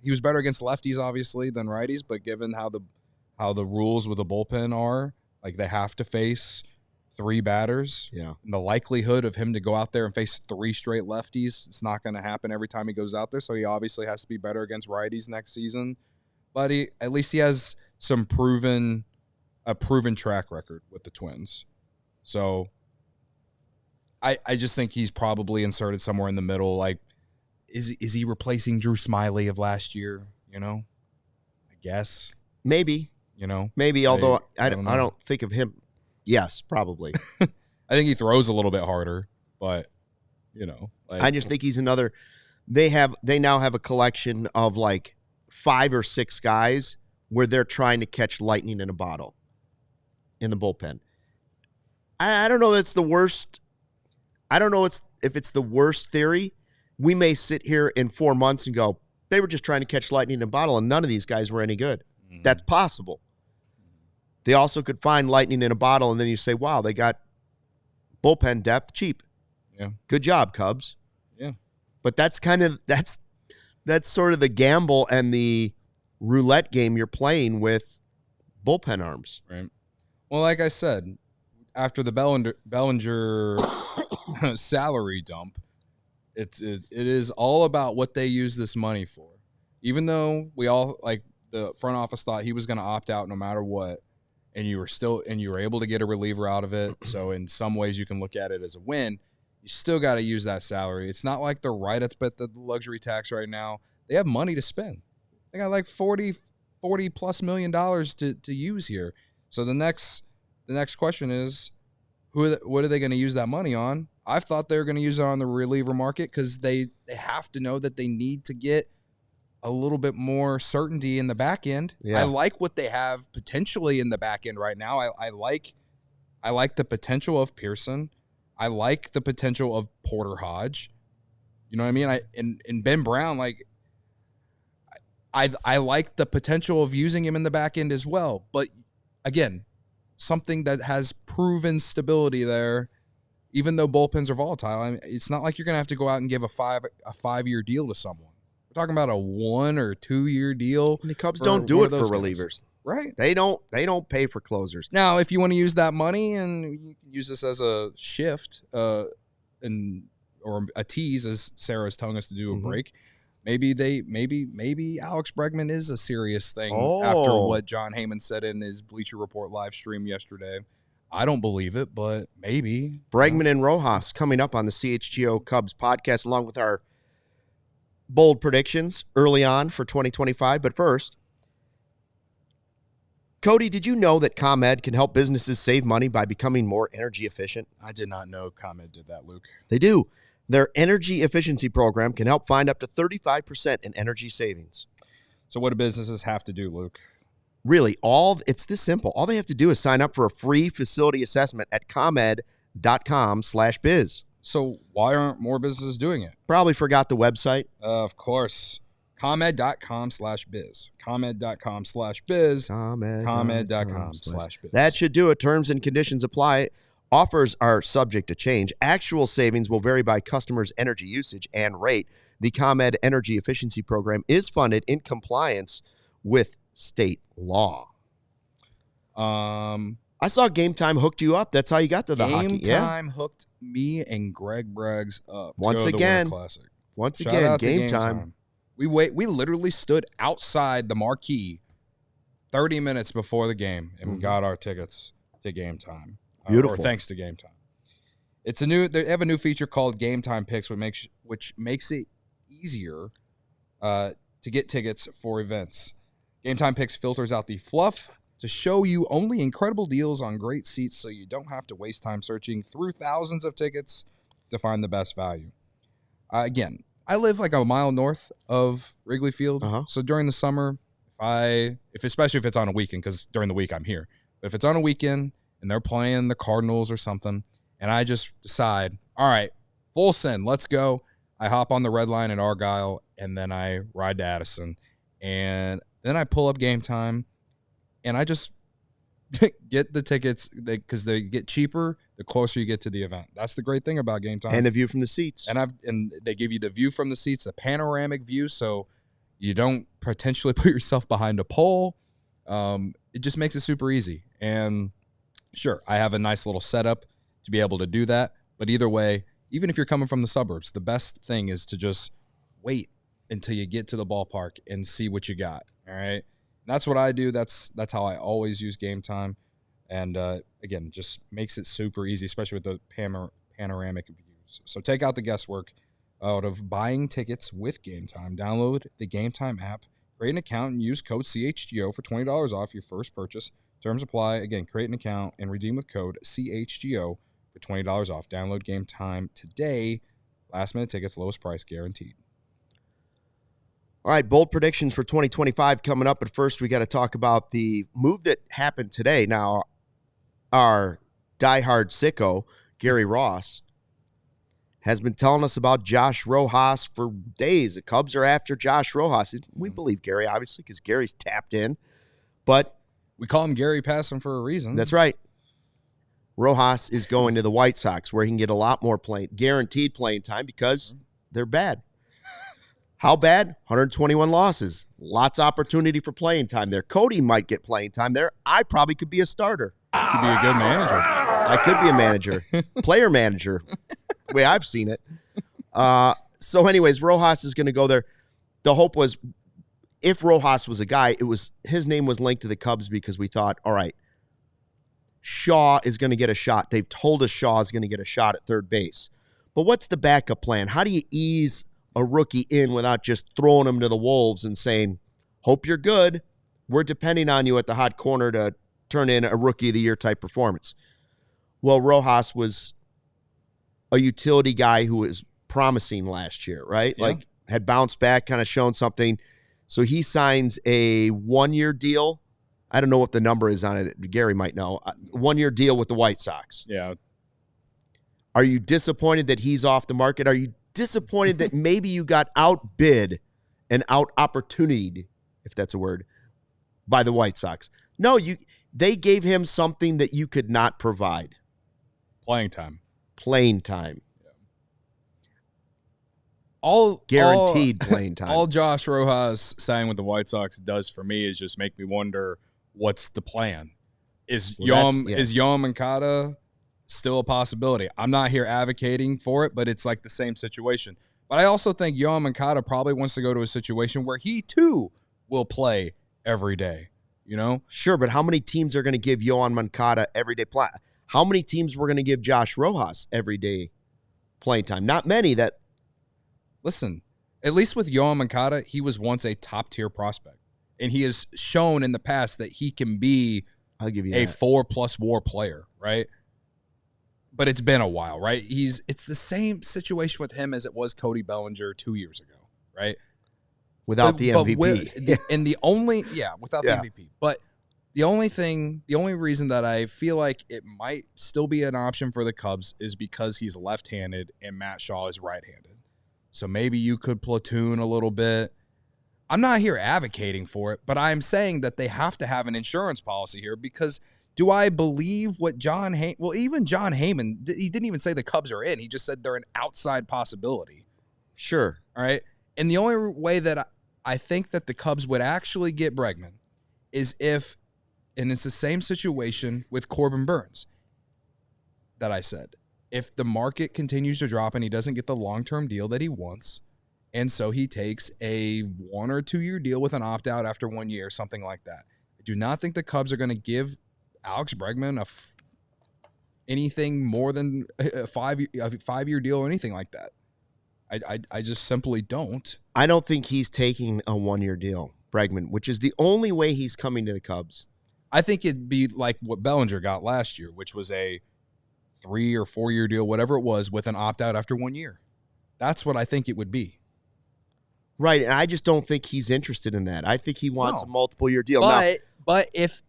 Speaker 2: he was better against lefties, obviously, than righties. But given how the rules with the bullpen are, like they have to face 3 batters.
Speaker 1: Yeah. And
Speaker 2: the likelihood of him to go out there and face 3 straight lefties, it's not going to happen every time he goes out there. So he obviously has to be better against righties next season. But at least he has a proven track record with the Twins. So I just think he's probably inserted somewhere in the middle. Like, is he replacing Drew Smiley of last year? You know, I guess
Speaker 1: maybe.
Speaker 2: You know,
Speaker 1: maybe. Although I don't think of him. Yes, probably.
Speaker 2: I think he throws a little bit harder, but you know, like,
Speaker 1: I just think he's another. They now have a collection of like 5 or 6 guys where they're trying to catch lightning in a bottle in the bullpen. I don't know. That's the worst. I don't know if it's the worst theory. We may sit here in 4 months and go, they were just trying to catch lightning in a bottle, and none of these guys were any good. Mm-hmm. That's possible. They also could find lightning in a bottle, and then you say, wow, they got bullpen depth cheap.
Speaker 2: Yeah.
Speaker 1: Good job, Cubs.
Speaker 2: Yeah.
Speaker 1: But that's sort of the gamble and the roulette game you're playing with bullpen arms.
Speaker 2: Right. Well, like I said, after the Bellinger salary dump, it is all about what they use this money for. Even though we all, like, the front office thought he was going to opt out no matter what, and you were able to get a reliever out of it. So in some ways you can look at it as a win. You still got to use that salary. It's not like they're right at the luxury tax right now. They have money to spend. They got like $40 plus million to use here. So the next question is, what are they going to use that money on? I thought they were going to use it on the reliever market because they have to know that they need to get a little bit more certainty in the back end. Yeah. I like what they have potentially in the back end right now. I like the potential of Pearson. I like the potential of Porter Hodge. You know what I mean? And Ben Brown, like, I like the potential of using him in the back end as well. But again, something that has proven stability there, even though bullpens are volatile. I mean, it's not like you're going to have to go out and give a 5-year deal to someone. We're talking about a 1 or 2 year deal.
Speaker 1: And the Cubs don't do it for relievers.
Speaker 2: Right.
Speaker 1: They don't pay for closers.
Speaker 2: Now, if you want to use that money and you can use this as a shift or a tease, as Sarah's telling us to do a break, maybe Alex Bregman is a serious thing after what John Heyman said in his Bleacher Report live stream yesterday. I don't believe it, but maybe.
Speaker 1: Bregman and Rojas coming up on the CHGO Cubs podcast, along with our bold predictions early on for 2025. But first, Cody, did you know that ComEd can help businesses save money by becoming more energy efficient?
Speaker 2: I did not know ComEd did that, Luke.
Speaker 1: They do. Their energy efficiency program can help find up to 35% in energy savings.
Speaker 2: So what do businesses have to do, Luke?
Speaker 1: Really, it's this simple. All they have to do is sign up for a free facility assessment at comed.com/biz.
Speaker 2: So why aren't more businesses doing it?
Speaker 1: Probably forgot the website.
Speaker 2: Of course. ComEd.com/biz. ComEd.com/biz. ComEd.com/biz.
Speaker 1: That should do it. Terms and conditions apply. Offers are subject to change. Actual savings will vary by customer's energy usage and rate. The ComEd Energy Efficiency Program is funded in compliance with state law. I saw Game Time hooked you up. That's how you got to the hockey.
Speaker 2: Game Time hooked me and Greg Braggs up.
Speaker 1: Once again, Game Time.
Speaker 2: We literally stood outside the marquee 30 minutes before the game and got our tickets to Game Time.
Speaker 1: Beautiful.
Speaker 2: Or thanks to Game Time. They have a new feature called Game Time Picks, which makes it easier to get tickets for events. Game Time Picks filters out the fluff to show you only incredible deals on great seats so you don't have to waste time searching through thousands of tickets to find the best value. Again, I live like a mile north of Wrigley Field, so during the summer, especially if it's on a weekend, because during the week I'm here, but if it's on a weekend and they're playing the Cardinals or something, and I just decide, all right, full send, let's go. I hop on the red line at Argyle, and then I ride to Addison, and then I pull up Game Time, and I just get the tickets because they get cheaper the closer you get to the event. That's the great thing about Game Time.
Speaker 1: And a view from the seats.
Speaker 2: And they give you the view from the seats, the panoramic view, so you don't potentially put yourself behind a pole. It just makes it super easy. And sure, I have a nice little setup to be able to do that. But either way, even if you're coming from the suburbs, the best thing is to just wait until you get to the ballpark and see what you got. All right. And that's what I do. That's how I always use Game Time. And again, just makes it super easy, especially with the panoramic views. So take out the guesswork out of buying tickets with Game Time. Download the Game Time app, create an account, and use code CHGO for $20 off your first purchase. Terms apply. Again, create an account and redeem with code CHGO for $20 off. Download Game Time today. Last minute tickets, lowest price guaranteed.
Speaker 1: All right, bold predictions for 2025 coming up. But first, we got to talk about the move that happened today. Now, our diehard sicko, Gary Ross, has been telling us about Josh Rojas for days. The Cubs are after Josh Rojas. We believe Gary, obviously, because Gary's tapped in. But
Speaker 2: we call him Gary Passing for a reason.
Speaker 1: That's right. Rojas is going to the White Sox, where he can get a lot more guaranteed playing time because they're bad. How bad? 121 losses. Lots of opportunity for playing time there. Cody might get playing time there. I probably could be a starter.
Speaker 2: You could be a good manager.
Speaker 1: I could be a manager. Player manager. The way I've seen it. So anyways, Rojas is going to go there. The hope was, if Rojas was a guy, his name was linked to the Cubs because we thought, all right, Shaw is going to get a shot. They've told us Shaw is going to get a shot at third base. But what's the backup plan? How do you ease a rookie in without just throwing him to the wolves and saying, hope you're good. We're depending on you at the hot corner to turn in a rookie of the year type performance. Well, Rojas was a utility guy who was promising last year, right?
Speaker 2: Yeah.
Speaker 1: Like had bounced back, kind of shown something. So he signs a 1-year deal. I don't know what the number is on it. Gary might know. 1-year deal with the White Sox.
Speaker 2: Yeah.
Speaker 1: Are you disappointed that he's off the market? Are you disappointed that maybe you got outbid and out-opportunityed, if that's a word, by the White Sox? No, they gave him something that you could not provide.
Speaker 2: Playing time.
Speaker 1: Playing time.
Speaker 2: Yeah. All
Speaker 1: guaranteed playing time.
Speaker 2: All Josh Rojas signing with the White Sox does for me is just make me wonder, what's the plan? Is Yoan Moncada still a possibility? I'm not here advocating for it, but it's like the same situation. But I also think Yoan Moncada probably wants to go to a situation where he too will play every day. You know?
Speaker 1: Sure, but how many teams are going to give Yoan Moncada everyday play? How many teams were going to give Josh Rojas every day playing time? Not many. That
Speaker 2: listen, at least with Yohan Moncada, he was once a top-tier prospect. And he has shown in the past that he can be
Speaker 1: I'll give you
Speaker 2: a
Speaker 1: that.
Speaker 2: 4+ WAR player, right? But it's been a while, right? It's the same situation with him as it was Cody Bellinger 2 years ago, right?
Speaker 1: Without the MVP.
Speaker 2: Without the MVP. But the only reason that I feel like it might still be an option for the Cubs is because he's left-handed and Matt Shaw is right-handed. So maybe you could platoon a little bit. I'm not here advocating for it, but I'm saying that they have to have an insurance policy here because do I believe what even John Heyman, he didn't even say the Cubs are in. He just said they're an outside possibility.
Speaker 1: Sure.
Speaker 2: All right. And the only way that I think that the Cubs would actually get Bregman is if, and it's the same situation with Corbin Burns that I said. If the market continues to drop and he doesn't get the long-term deal that he wants, and so he takes a 1 or 2 year deal with an opt-out after 1 year, something like that. I do not think the Cubs are going to give Alex Bregman anything more than a 5-year deal or anything like that. I just simply don't.
Speaker 1: I don't think he's taking a 1-year deal, Bregman, which is the only way he's coming to the Cubs.
Speaker 2: I think it'd be like what Bellinger got last year, which was a 3 or 4 year deal, whatever it was, with an opt-out after 1 year. That's what I think it would be.
Speaker 1: Right, and I just don't think he's interested in that. I think he wants a multiple-year deal.
Speaker 2: But if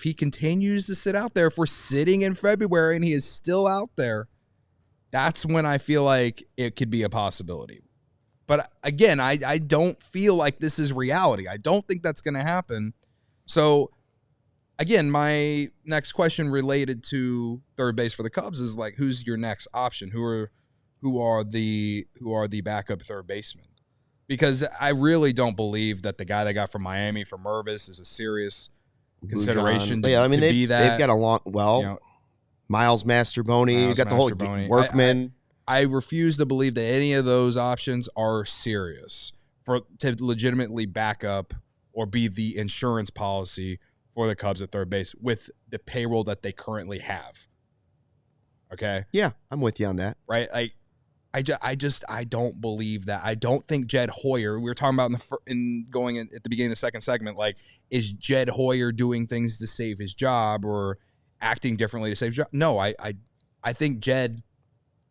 Speaker 2: he continues to sit out there, if we're sitting in February and he is still out there, that's when I feel like it could be a possibility. But again, I don't feel like this is reality. I don't think that's going to happen. So again, my next question related to third base for the Cubs is like, who's your next option? Who are the backup third baseman? Because I really don't believe that the guy they got from Miami, from Mervis, is a serious consideration to be that.
Speaker 1: They've got a long, Miles Masterboni, you got the whole Workman.
Speaker 2: I refuse to believe that any of those options are serious to legitimately back up or be the insurance policy for the Cubs at third base with the payroll that they currently have. Okay?
Speaker 1: Yeah, I'm with you on that.
Speaker 2: Right? Like, I don't believe that. I don't think Jed Hoyer, we were talking about at the beginning of the second segment, like, is Jed Hoyer doing things to save his job or acting differently to save his job? No, I think Jed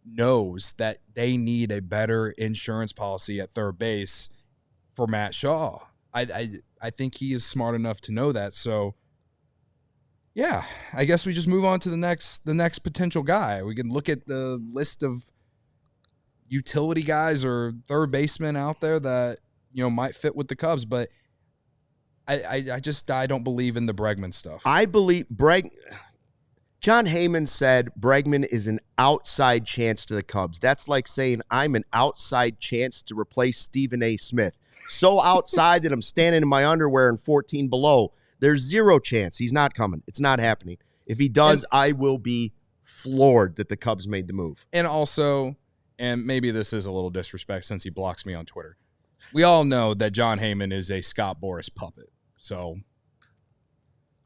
Speaker 2: knows that they need a better insurance policy at third base for Matt Shaw. I think he is smart enough to know that. So, yeah, I guess we just move on to the next potential guy. We can look at the list of utility guys or third basemen out there that might fit with the Cubs, but I don't believe in the Bregman stuff.
Speaker 1: I believe John Heyman said Bregman is an outside chance to the Cubs. That's like saying I'm an outside chance to replace Stephen A. Smith. So outside that I'm standing in my underwear in 14 below. There's zero chance. He's not coming. It's not happening. If he does, I will be floored that the Cubs made the move.
Speaker 2: And also, and maybe this is a little disrespect since he blocks me on Twitter, we all know that John Heyman is a Scott Boras puppet. So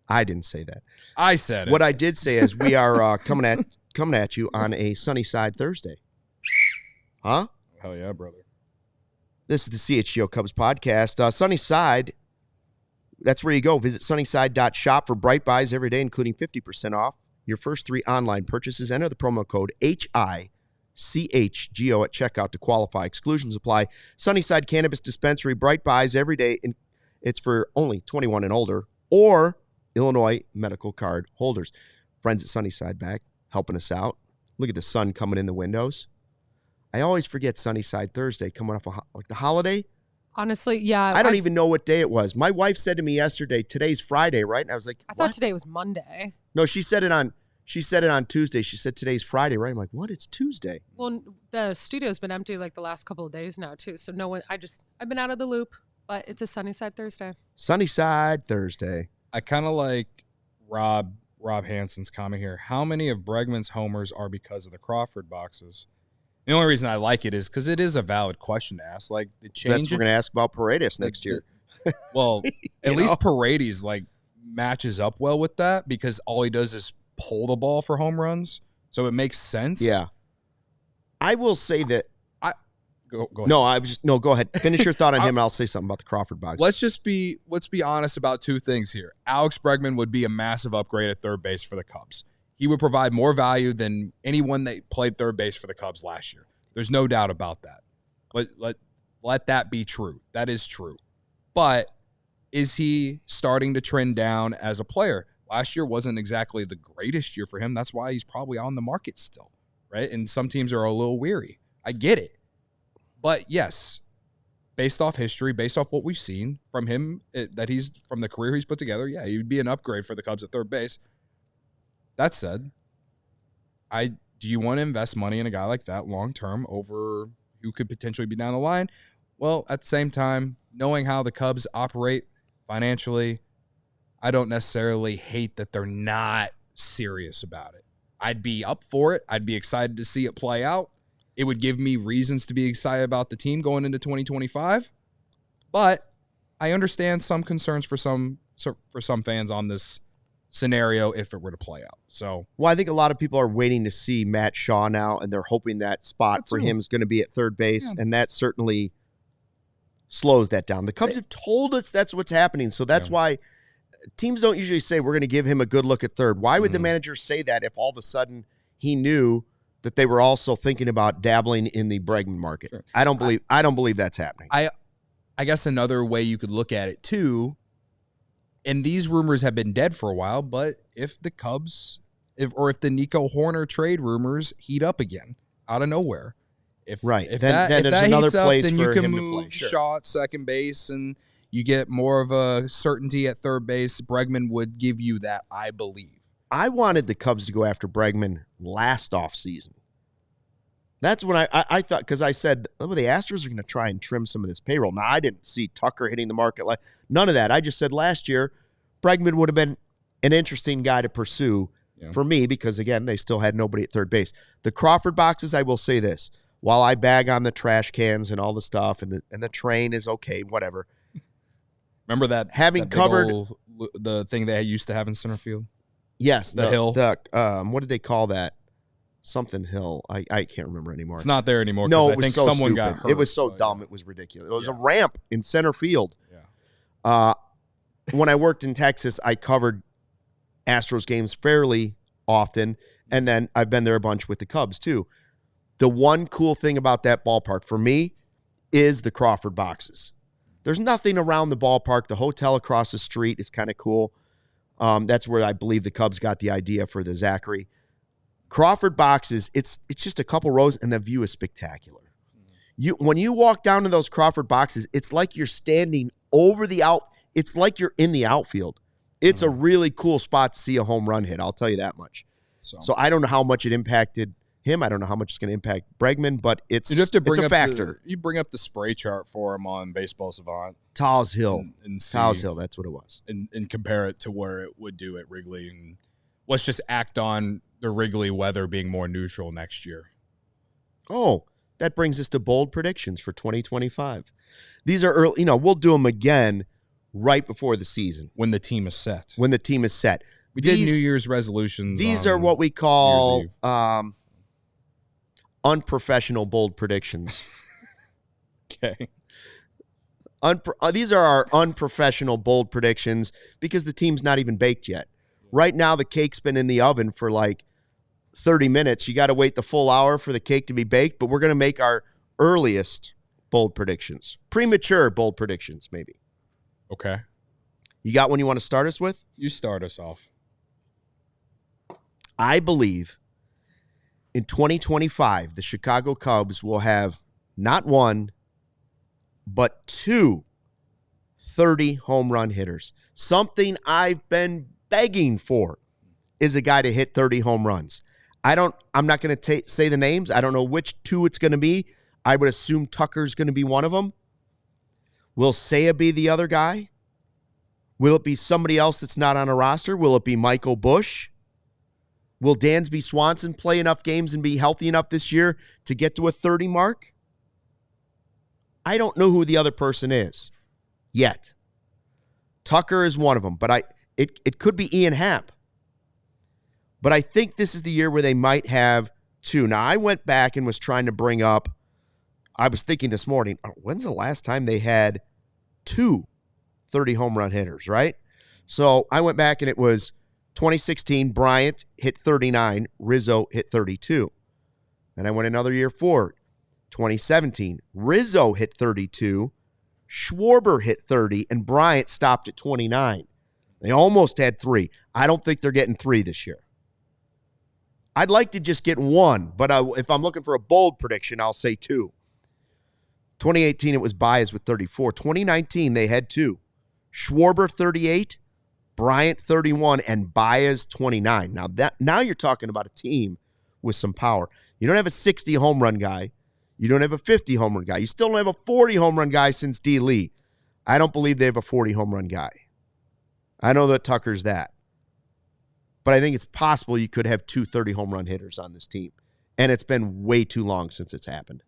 Speaker 1: I didn't say that.
Speaker 2: I said it.
Speaker 1: What I did say is we are coming at you on a Sunnyside Thursday. Huh?
Speaker 2: Hell yeah, brother.
Speaker 1: This is the CHGO Cubs Podcast. Sunnyside, that's where you go. Visit sunnyside.shop for bright buys every day, including 50% off your first 3 online purchases. Enter the promo code HICHGO at checkout to qualify. Exclusions apply. Sunnyside Cannabis Dispensary, bright buys every day. It's for only 21 and older or Illinois medical card holders. Friends at Sunnyside back helping us out. Look at the sun coming in the windows. I always forget Sunnyside Thursday coming off like the holiday.
Speaker 3: Honestly, yeah.
Speaker 1: I don't even know what day it was. My wife said to me yesterday, today's Friday, right? And I was like,
Speaker 3: I thought today was Monday.
Speaker 1: No, she said it on Tuesday. She said today's Friday, right? I'm like, what? It's Tuesday.
Speaker 3: Well, the studio's been empty like the last couple of days now too. So no one, I've been out of the loop, but it's a Sunnyside Thursday.
Speaker 1: Sunnyside Thursday.
Speaker 2: I kind of like Rob Hanson's comment here. How many of Bregman's homers are because of the Crawford boxes? The only reason I like it is because it is a valid question to ask. Like the change.
Speaker 1: We're going to ask about Paredes next year.
Speaker 2: Well, at least Paredes like matches up well with that because all he does is pull the ball for home runs, so it makes sense.
Speaker 1: Yeah. I will say that.
Speaker 2: Go ahead.
Speaker 1: Go ahead. Finish your thought on him, and I'll say something about the Crawford box.
Speaker 2: Let's be honest about two things here. Alex Bregman would be a massive upgrade at third base for the Cubs. He would provide more value than anyone that played third base for the Cubs last year. There's no doubt about that. Let that be true. That is true. But is he starting to trend down as a player? Last year wasn't exactly the greatest year for him. That's why he's probably on the market still, right? And some teams are a little weary. I get it. But yes, based off history, based off what we've seen from him, that he's from the career he's put together, yeah, he would be an upgrade for the Cubs at third base. That said, do you want to invest money in a guy like that long term over who could potentially be down the line? Well, at the same time, knowing how the Cubs operate financially, I don't necessarily hate that they're not serious about it. I'd be up for it. I'd be excited to see it play out. It would give me reasons to be excited about the team going into 2025. But I understand some concerns for some fans on this scenario if it were to play out. So,
Speaker 1: well, I think a lot of people are waiting to see Matt Shaw now, and they're hoping that spot for him is going to be at third base, and that certainly slows that down. The Cubs have told us that's what's happening, so that's why teams don't usually say we're going to give him a good look at third. Why would the manager say that if all of a sudden he knew that they were also thinking about dabbling in the Bregman market? Sure. I don't believe that's happening.
Speaker 2: I guess another way you could look at it too, and these rumors have been dead for a while, but if the Cubs, if the Nico Hoerner trade rumors heat up again out of nowhere, if
Speaker 1: then
Speaker 2: that
Speaker 1: another
Speaker 2: heats
Speaker 1: place
Speaker 2: up, then
Speaker 1: for
Speaker 2: you can
Speaker 1: him
Speaker 2: move
Speaker 1: to play. Sure.
Speaker 2: Shaw at second base, and you get more of a certainty at third base. Bregman would give you that, I believe.
Speaker 1: I wanted the Cubs to go after Bregman last offseason. That's when I thought, because I said, well, the Astros are going to try and trim some of this payroll. Now, I didn't see Tucker hitting the market. None of that. I just said last year, Bregman would have been an interesting guy to pursue for me because, again, they still had nobody at third base. The Crawford boxes, I will say this. While I bag on the trash cans and all the stuff, and the train is okay, whatever.
Speaker 2: Remember that
Speaker 1: covered
Speaker 2: the thing they used to have in center field?
Speaker 1: Yes,
Speaker 2: the hill.
Speaker 1: What did they call that? Something hill. I can't remember anymore.
Speaker 2: It's not there anymore.
Speaker 1: No,
Speaker 2: I think
Speaker 1: so
Speaker 2: someone
Speaker 1: stupid.
Speaker 2: got hurt.
Speaker 1: It was so dumb. It was ridiculous. It was a ramp in center field.
Speaker 2: Yeah.
Speaker 1: When I worked in Texas, I covered Astros games fairly often, and then I've been there a bunch with the Cubs too. The one cool thing about that ballpark for me is the Crawford boxes. There's nothing around the ballpark. The hotel across the street is kind of cool. That's where I believe the Cubs got the idea for the Zachary. Crawford boxes, it's just a couple rows, and the view is spectacular. When you walk down to those Crawford boxes, it's like you're standing over it's like you're in the outfield. It's a really cool spot to see a home run hit, I'll tell you that much. So I don't know how much it impacted him. I don't know how much it's going to impact Bregman, but it's a factor.
Speaker 2: You bring up the spray chart for him on Baseball Savant.
Speaker 1: Taos Hill.
Speaker 2: And
Speaker 1: Taos Hill, that's what it was.
Speaker 2: And compare it to where it would do at Wrigley. And let's just act on the Wrigley weather being more neutral next year.
Speaker 1: Oh, that brings us to bold predictions for 2025. These are early, we'll do them again right before the season.
Speaker 2: When the team is set.
Speaker 1: We
Speaker 2: did New Year's resolutions.
Speaker 1: These are what we call unprofessional bold predictions.
Speaker 2: Okay.
Speaker 1: These are our unprofessional bold predictions because the team's not even baked yet. Right now, the cake's been in the oven for like 30 minutes. You got to wait the full hour for the cake to be baked, but we're going to make our earliest bold predictions. Premature bold predictions, maybe.
Speaker 2: Okay.
Speaker 1: You got one you want to start us with?
Speaker 2: You start us off.
Speaker 1: I believe in 2025, the Chicago Cubs will have not one, but 2 30 home run hitters. Something I've been begging for is a guy to hit 30 home runs. I'm not going to say the names. I don't know which 2 it's going to be. I would assume Tucker's going to be one of them. Will Seiya be the other guy? Will it be somebody else that's not on a roster? Will it be Michael Busch? Will Dansby Swanson play enough games and be healthy enough this year to get to a 30 mark? I don't know who the other person is yet. Tucker is one of them, but it could be Ian Happ. But I think this is the year where they might have two. Now, I went back and was trying to bring up, I was thinking this morning, when's the last time they had two 30 home run hitters, right? So I went back and it was 2016, Bryant hit 39, Rizzo hit 32. Then I went another year forward, 2017, Rizzo hit 32, Schwarber hit 30, and Bryant stopped at 29. They almost had three. I don't think they're getting three this year. I'd like to just get one, but if I'm looking for a bold prediction, I'll say two. 2018, it was Baez with 34. 2019, they had two. Schwarber, 38, Bryant, 31, and Baez, 29. Now you're talking about a team with some power. You don't have a 60 home run guy. You don't have a 50 home run guy. You still don't have a 40 home run guy since D. Lee. I don't believe they have a 40 home run guy. I know that Tucker's that. But I think it's possible you could have 30 home run hitters on this team. And it's been way too long since it's happened.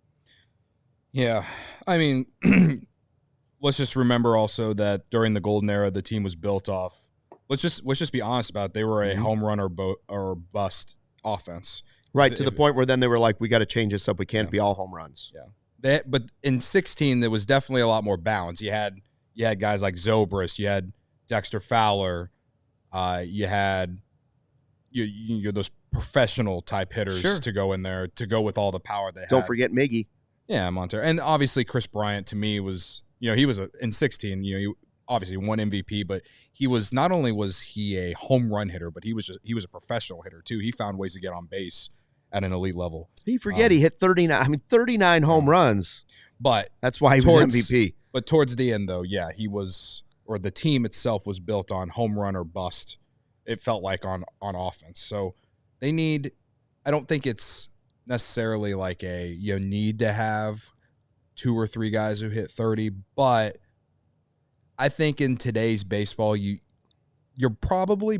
Speaker 2: Yeah. I mean, let's just remember also that during the golden era, the team was built off. Let's just be honest about it. They were a home run or bust offense.
Speaker 1: Right, to the point where then they were like, we got to change this up. We can't be all home runs.
Speaker 2: Yeah. But in 16, there was definitely a lot more balance. You had guys like Zobrist. You had Dexter Fowler. You had you're those professional type hitters to go in there to go with all the power they had.
Speaker 1: Don't forget Miggy.
Speaker 2: Yeah, Montero. And obviously Chris Bryant to me was, he was in 16, he obviously won MVP, but he was not only was he a home run hitter, but he was a professional hitter too. He found ways to get on base at an elite level.
Speaker 1: He hit 39 home runs.
Speaker 2: But
Speaker 1: that's why he was MVP.
Speaker 2: But towards the end though, he was, or the team itself was built on home run or bust. It felt like on offense. So they need, I don't think it's necessarily like you need to have 2 or 3 guys who hit 30, but I think in today's baseball, you're probably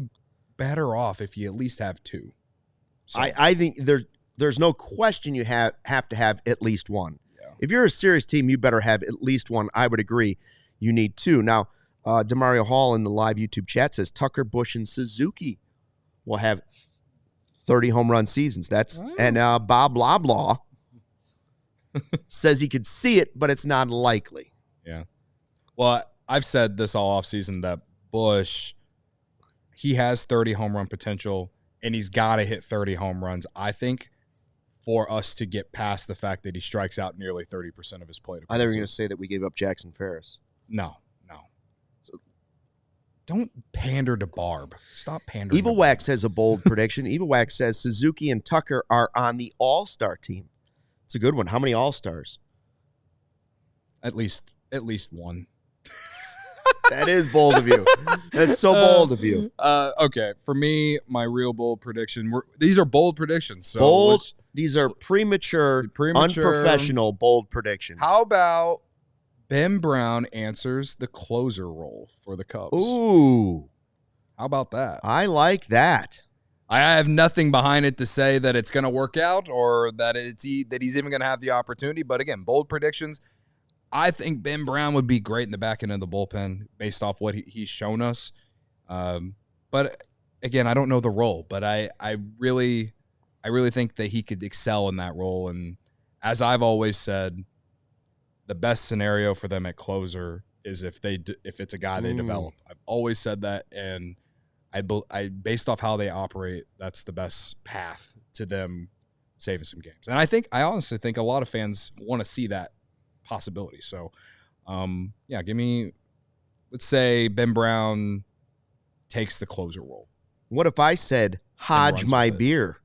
Speaker 2: better off if you at least have 2. So,
Speaker 1: I think there's no question you have to have at least one.
Speaker 2: Yeah.
Speaker 1: If you're a serious team, you better have at least one. I would agree. You need 2. Now, Demario Hall in the live YouTube chat says Tucker, Bush, and Suzuki will have 30 home run seasons. And Bob Loblaw says he could see it, but it's not likely.
Speaker 2: Yeah. Well, I've said this all offseason that Bush, he has 30 home run potential, and he's got to hit 30 home runs. I think for us to get past the fact that he strikes out nearly 30% of his plate.
Speaker 1: I thought you were going to say that we gave up Jackson Ferris.
Speaker 2: No. So don't pander to Barb. Stop pandering.
Speaker 1: Evil Wax has a bold prediction. Evil Wax says Suzuki and Tucker are on the All-Star team. It's a good one. How many All-Stars?
Speaker 2: At least one.
Speaker 1: That is bold of you. That's so bold of you.
Speaker 2: Okay, for me, my real bold prediction. These are bold predictions. So
Speaker 1: bold. These are premature, unprofessional, bold predictions.
Speaker 2: How about Ben Brown answers the closer role for the Cubs?
Speaker 1: Ooh,
Speaker 2: how about that?
Speaker 1: I like that.
Speaker 2: I have nothing behind it to say that it's going to work out or that that he's even going to have the opportunity. But again, bold predictions. I think Ben Brown would be great in the back end of the bullpen based off what he's shown us. But again, I don't know the role, but I really think that he could excel in that role. And as I've always said, the best scenario for them at closer is if it's a guy they develop. I've always said that, and I based off how they operate, that's the best path to them saving some games. And I honestly think a lot of fans want to see that possibility. So, give me, let's say Ben Brown takes the closer role.
Speaker 1: What if I said Hodge my beer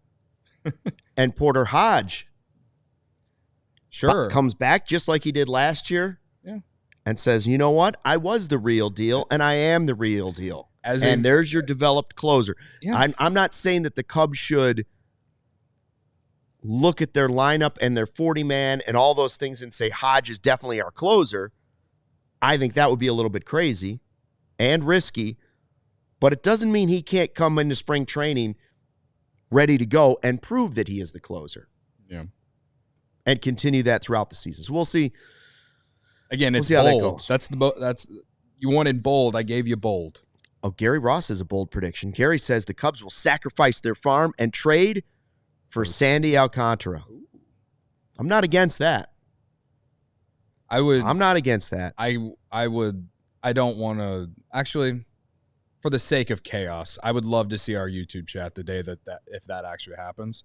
Speaker 1: and Porter Hodge comes back just like he did last year and says, you know what? I was the real deal and I am the real deal. There's your developed closer. Yeah. I'm not saying that the Cubs should look at their lineup and their 40-man and all those things and say Hodge is definitely our closer. I think that would be a little bit crazy and risky, but it doesn't mean he can't come into spring training ready to go and prove that he is the closer.
Speaker 2: Yeah.
Speaker 1: And continue that throughout the season. So we'll see.
Speaker 2: Again, it's bold. That's you wanted bold. I gave you bold.
Speaker 1: Oh, Gary Ross has a bold prediction. Gary says the Cubs will sacrifice their farm and trade for Sandy Alcantara. I'm not against that. I'm not against that.
Speaker 2: I don't want to actually, for the sake of chaos, I would love to see our YouTube chat the day that if that actually happens.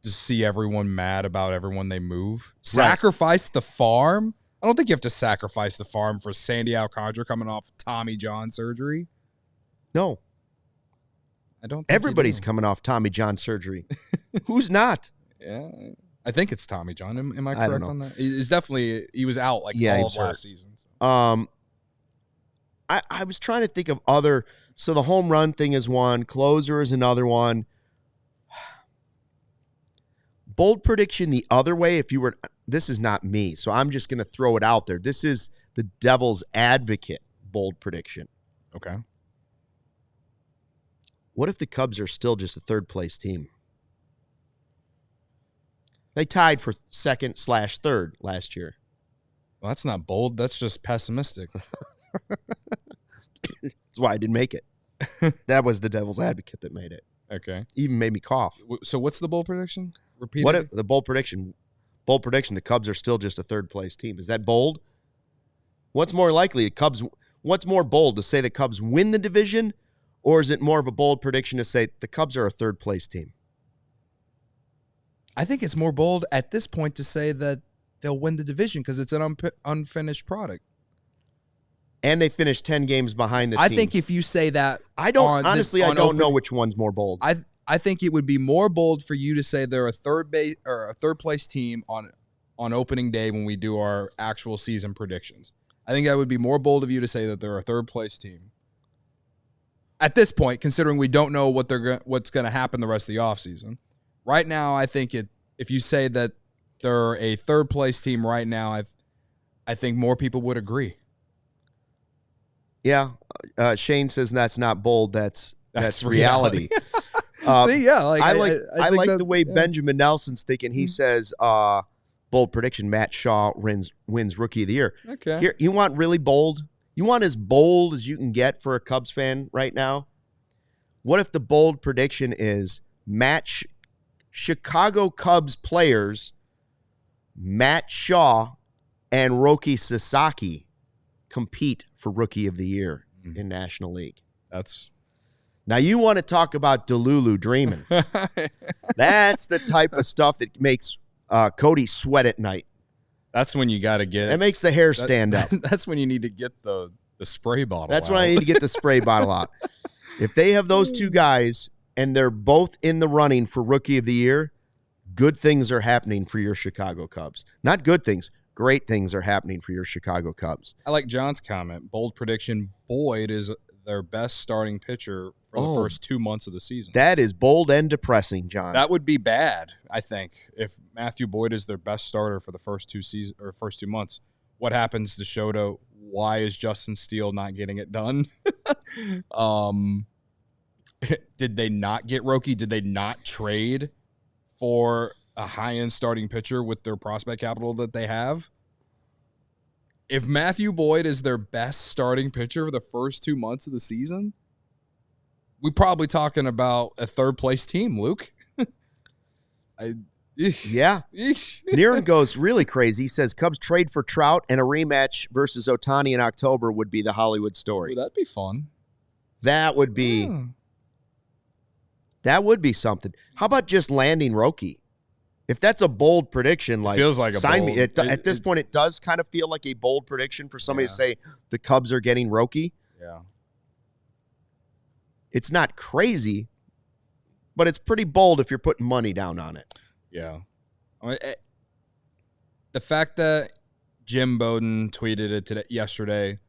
Speaker 2: To see everyone mad about everyone they move. Sacrifice the farm? I don't think you have to sacrifice the farm for Sandy Alcantara coming off Tommy John surgery.
Speaker 1: No.
Speaker 2: I don't think
Speaker 1: everybody's coming off Tommy John surgery. Who's not?
Speaker 2: Yeah. I think it's Tommy John. Am I correct on that? He's definitely, he was out all of last season. So.
Speaker 1: I was trying to think of other, so the home run thing is one, closer is another one. Bold prediction the other way, if you were, this is not me, so I'm just going to throw it out there. This is the devil's advocate bold prediction.
Speaker 2: Okay.
Speaker 1: What if the Cubs are still just a third-place team? They tied for second/third last year.
Speaker 2: Well, that's not bold. That's just pessimistic.
Speaker 1: That's why I didn't make it. That was the devil's advocate that made it.
Speaker 2: Okay.
Speaker 1: Even made me cough.
Speaker 2: So what's the bold prediction? Repeat
Speaker 1: what
Speaker 2: it.
Speaker 1: The bold prediction. Bold prediction, the Cubs are still just a third-place team. Is that bold? What's more likely? What's more bold, to say the Cubs win the division, or is it more of a bold prediction to say the Cubs are a third-place team?
Speaker 2: I think it's more bold at this point to say that they'll win the division because it's an unfinished product.
Speaker 1: And they finished 10 games behind the team.
Speaker 2: I think if you say that,
Speaker 1: I don't know which one's more bold.
Speaker 2: I think it would be more bold for you to say they're a third place team on opening day when we do our actual season predictions. I think that would be more bold of you to say that they're a third place team. At this point, considering we don't know what's going to happen the rest of the offseason. Right now, I think if you say that they're a third place team right now, I think more people would agree.
Speaker 1: Yeah, Shane says that's not bold. That's reality.
Speaker 2: See, yeah,
Speaker 1: I like the way Benjamin Nelson's thinking. He says, bold prediction: Matt Shaw wins Rookie of the Year.
Speaker 2: Okay.
Speaker 1: Here, you want really bold? You want as bold as you can get for a Cubs fan right now? What if the bold prediction is Chicago Cubs players Matt Shaw and Roki Sasaki compete for Rookie of the Year in National League? Now you want to talk about Delulu dreaming. That's the type of stuff that makes Cody sweat at night.
Speaker 2: That's when you got to get.
Speaker 1: It makes the hair stand up.
Speaker 2: That's when you need to get the spray bottle.
Speaker 1: That's when I need to get the spray bottle out. If they have those two guys and they're both in the running for Rookie of the Year, good things are happening for your Chicago Cubs. Not good things. Great things are happening for your Chicago Cubs.
Speaker 2: I like John's comment. Bold prediction: Boyd is their best starting pitcher for the first 2 months of the season.
Speaker 1: That is bold and depressing, John.
Speaker 2: That would be bad, I think, if Matthew Boyd is their best starter for the first 2 months. What happens to Shoto? Why is Justin Steele not getting it done? Did they not get Roki? Did they not trade for a high-end starting pitcher with their prospect capital that they have? If Matthew Boyd is their best starting pitcher for the first 2 months of the season, we're probably talking about a third-place team, Luke.
Speaker 1: Yeah. Niren goes really crazy. He says Cubs trade for Trout and a rematch versus Ohtani in October would be the Hollywood story.
Speaker 2: Ooh, that'd be fun.
Speaker 1: That would be something. How about just landing Roki? If that's a bold prediction, like,
Speaker 2: feels like
Speaker 1: sign me. At this point, it does kind of feel like a bold prediction for somebody to say the Cubs are getting Roki.
Speaker 2: Yeah.
Speaker 1: It's not crazy, but it's pretty bold if you're putting money down on it.
Speaker 2: Yeah. I mean, the fact that Jim Bowden tweeted it yesterday,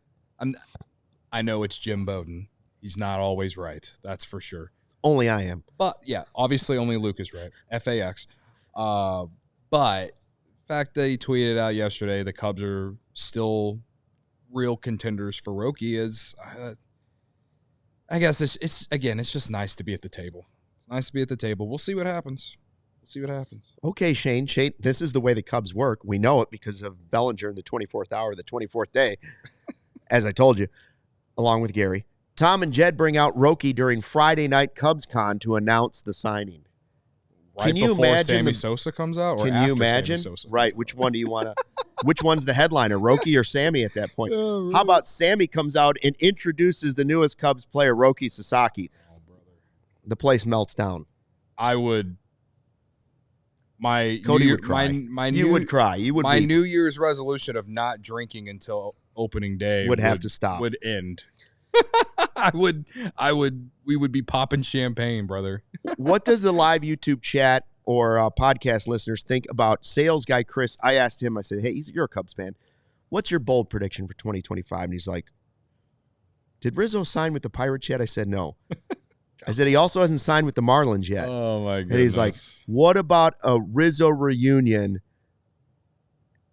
Speaker 2: I know it's Jim Bowden. He's not always right. That's for sure.
Speaker 1: Only I am.
Speaker 2: But, yeah, obviously only Luke is right. FAX. But the fact that he tweeted out yesterday the Cubs are still real contenders for Roki is, I guess it's just nice to be at the table. It's nice to be at the table. We'll see what happens. Okay,
Speaker 1: Shane, this is the way the Cubs work. We know it because of Bellinger in the 24th hour, the 24th day, as I told you, along with Gary. Tom and Jed bring out Roki during Friday night Cubs Con to announce the signing.
Speaker 2: Right before Sammy Sosa comes out? Or
Speaker 1: can
Speaker 2: after
Speaker 1: you imagine?
Speaker 2: Sammy Sosa?
Speaker 1: Right. Which one do you want to? Which one's the headliner, Roki or Sammy at that point?
Speaker 2: Oh, really?
Speaker 1: How about Sammy comes out and introduces the newest Cubs player, Roki Sasaki?
Speaker 2: Oh, brother.
Speaker 1: The place melts down.
Speaker 2: I would.
Speaker 1: Cody would cry. You would cry. You would.
Speaker 2: My New Year's resolution of not drinking until opening day
Speaker 1: would have to stop.
Speaker 2: Would end. We would be popping champagne, brother.
Speaker 1: What does the live YouTube chat or podcast listeners think about sales guy Chris? I asked him, I said, hey, you're a Cubs fan. What's your bold prediction for 2025? And he's like, did Rizzo sign with the Pirates yet? I said, no. I said, he also hasn't signed with the Marlins yet.
Speaker 2: Oh, my goodness.
Speaker 1: And he's like, what about a Rizzo reunion?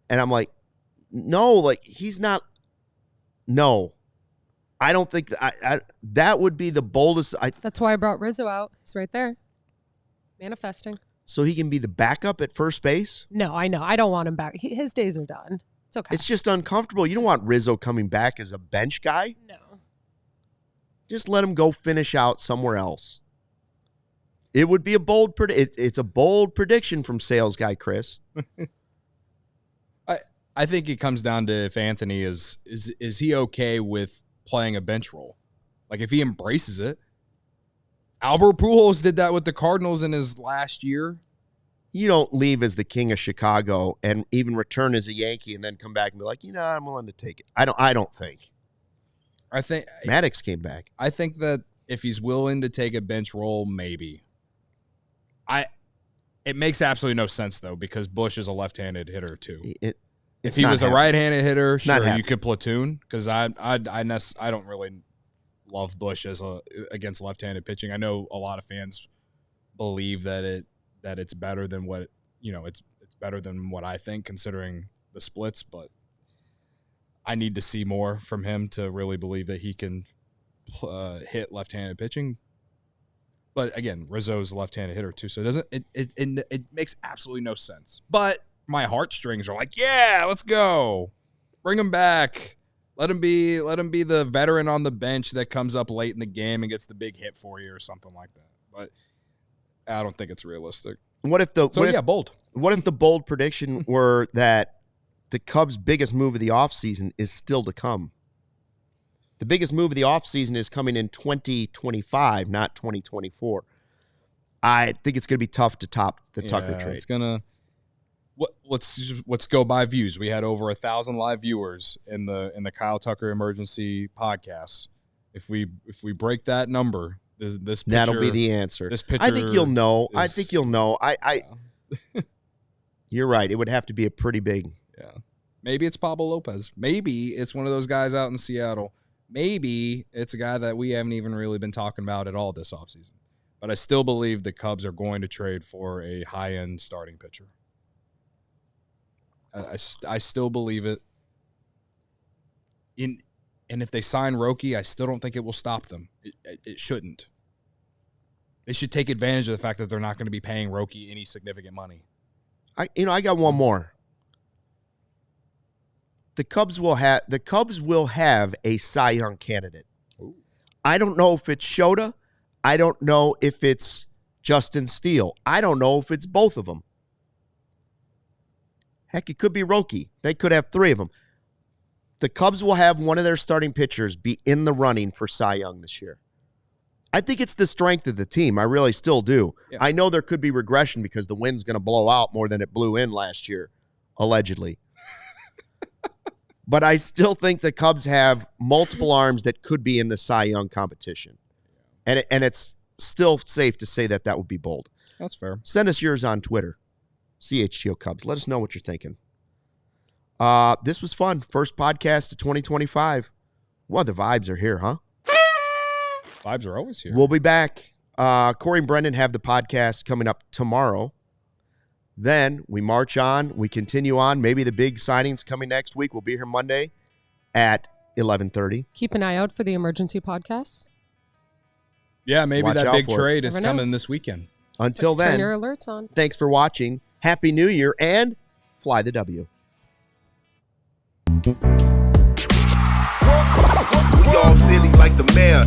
Speaker 1: And I'm like, no, like, he's not. No. I don't think that would be the boldest.
Speaker 3: That's why I brought Rizzo out. He's right there. Manifesting.
Speaker 1: So he can be the backup at first base?
Speaker 3: No, I know. I don't want him back. His days are done. It's okay.
Speaker 1: It's just uncomfortable. You don't want Rizzo coming back as a bench guy.
Speaker 3: No.
Speaker 1: Just let him go finish out somewhere else. It would be a bold it's a bold prediction from sales guy Chris.
Speaker 2: I think it comes down to if Anthony is he okay with playing a bench role? Like if he embraces it. Albert Pujols did that with the Cardinals in his last year.
Speaker 1: You don't leave as the king of Chicago and even return as a Yankee and then come back and be like, I'm willing to take it. I don't think.
Speaker 2: I think
Speaker 1: Maddox came back.
Speaker 2: I think that if he's willing to take a bench role, maybe. It makes absolutely no sense though because Bush is a left-handed hitter too. If he was a right-handed hitter, sure, you could platoon because I don't really love Bush against left-handed pitching. I know a lot of fans believe that it's better than what it's better than what I think considering the splits, but I need to see more from him to really believe that he can hit left-handed pitching. But again, Rizzo's a left-handed hitter too, so it makes absolutely no sense. But my heartstrings are like, yeah, let's go. Bring him back. Let him be the veteran on the bench that comes up late in the game and gets the big hit for you or something like that. But I don't think it's realistic.
Speaker 1: What if
Speaker 2: bold.
Speaker 1: What if the bold prediction were that the Cubs' biggest move of the offseason is still to come? The biggest move of the offseason is coming in 2025, not 2024. I think it's going to be tough to top the Tucker trade.
Speaker 2: It's going to Let's go by views. We had over 1,000 live viewers in the Kyle Tucker Emergency podcast. If we break that number, this pitcher,
Speaker 1: that'll be the answer.
Speaker 2: This pitcher,
Speaker 1: I think you'll know. You're right. It would have to be a pretty big.
Speaker 2: Yeah. Maybe it's Pablo Lopez. Maybe it's one of those guys out in Seattle. Maybe it's a guy that we haven't even really been talking about at all this offseason. But I still believe the Cubs are going to trade for a high-end starting pitcher. I still believe it. And if they sign Roki, I still don't think it will stop them. It shouldn't. They should take advantage of the fact that they're not going to be paying Roki any significant money.
Speaker 1: I got one more. The Cubs will have a Cy Young candidate.
Speaker 2: Ooh.
Speaker 1: I don't know if it's Shota. I don't know if it's Justin Steele. I don't know if it's both of them. Heck, it could be Roki. They could have three of them. The Cubs will have one of their starting pitchers be in the running for Cy Young this year. I think it's the strength of the team. I really still do. Yeah. I know there could be regression because the wind's going to blow out more than it blew in last year, allegedly. But I still think the Cubs have multiple arms that could be in the Cy Young competition. And it's still safe to say that would be bold.
Speaker 2: That's fair.
Speaker 1: Send us yours on Twitter. CHGO Cubs. Let us know what you're thinking. This was fun. First podcast of 2025. Well, the vibes are here, huh?
Speaker 2: Vibes are always here.
Speaker 1: We'll be back. Corey and Brendan have the podcast coming up tomorrow. Then we march on. We continue on. Maybe the big signings coming next week. We'll be here Monday at 11:30.
Speaker 3: Keep an eye out for the emergency podcast.
Speaker 2: Yeah, maybe that big trade is coming this weekend.
Speaker 1: Until then,
Speaker 3: turn your alerts on.
Speaker 1: Thanks for watching. Happy New Year and fly the W.
Speaker 4: We all silly like the mayor.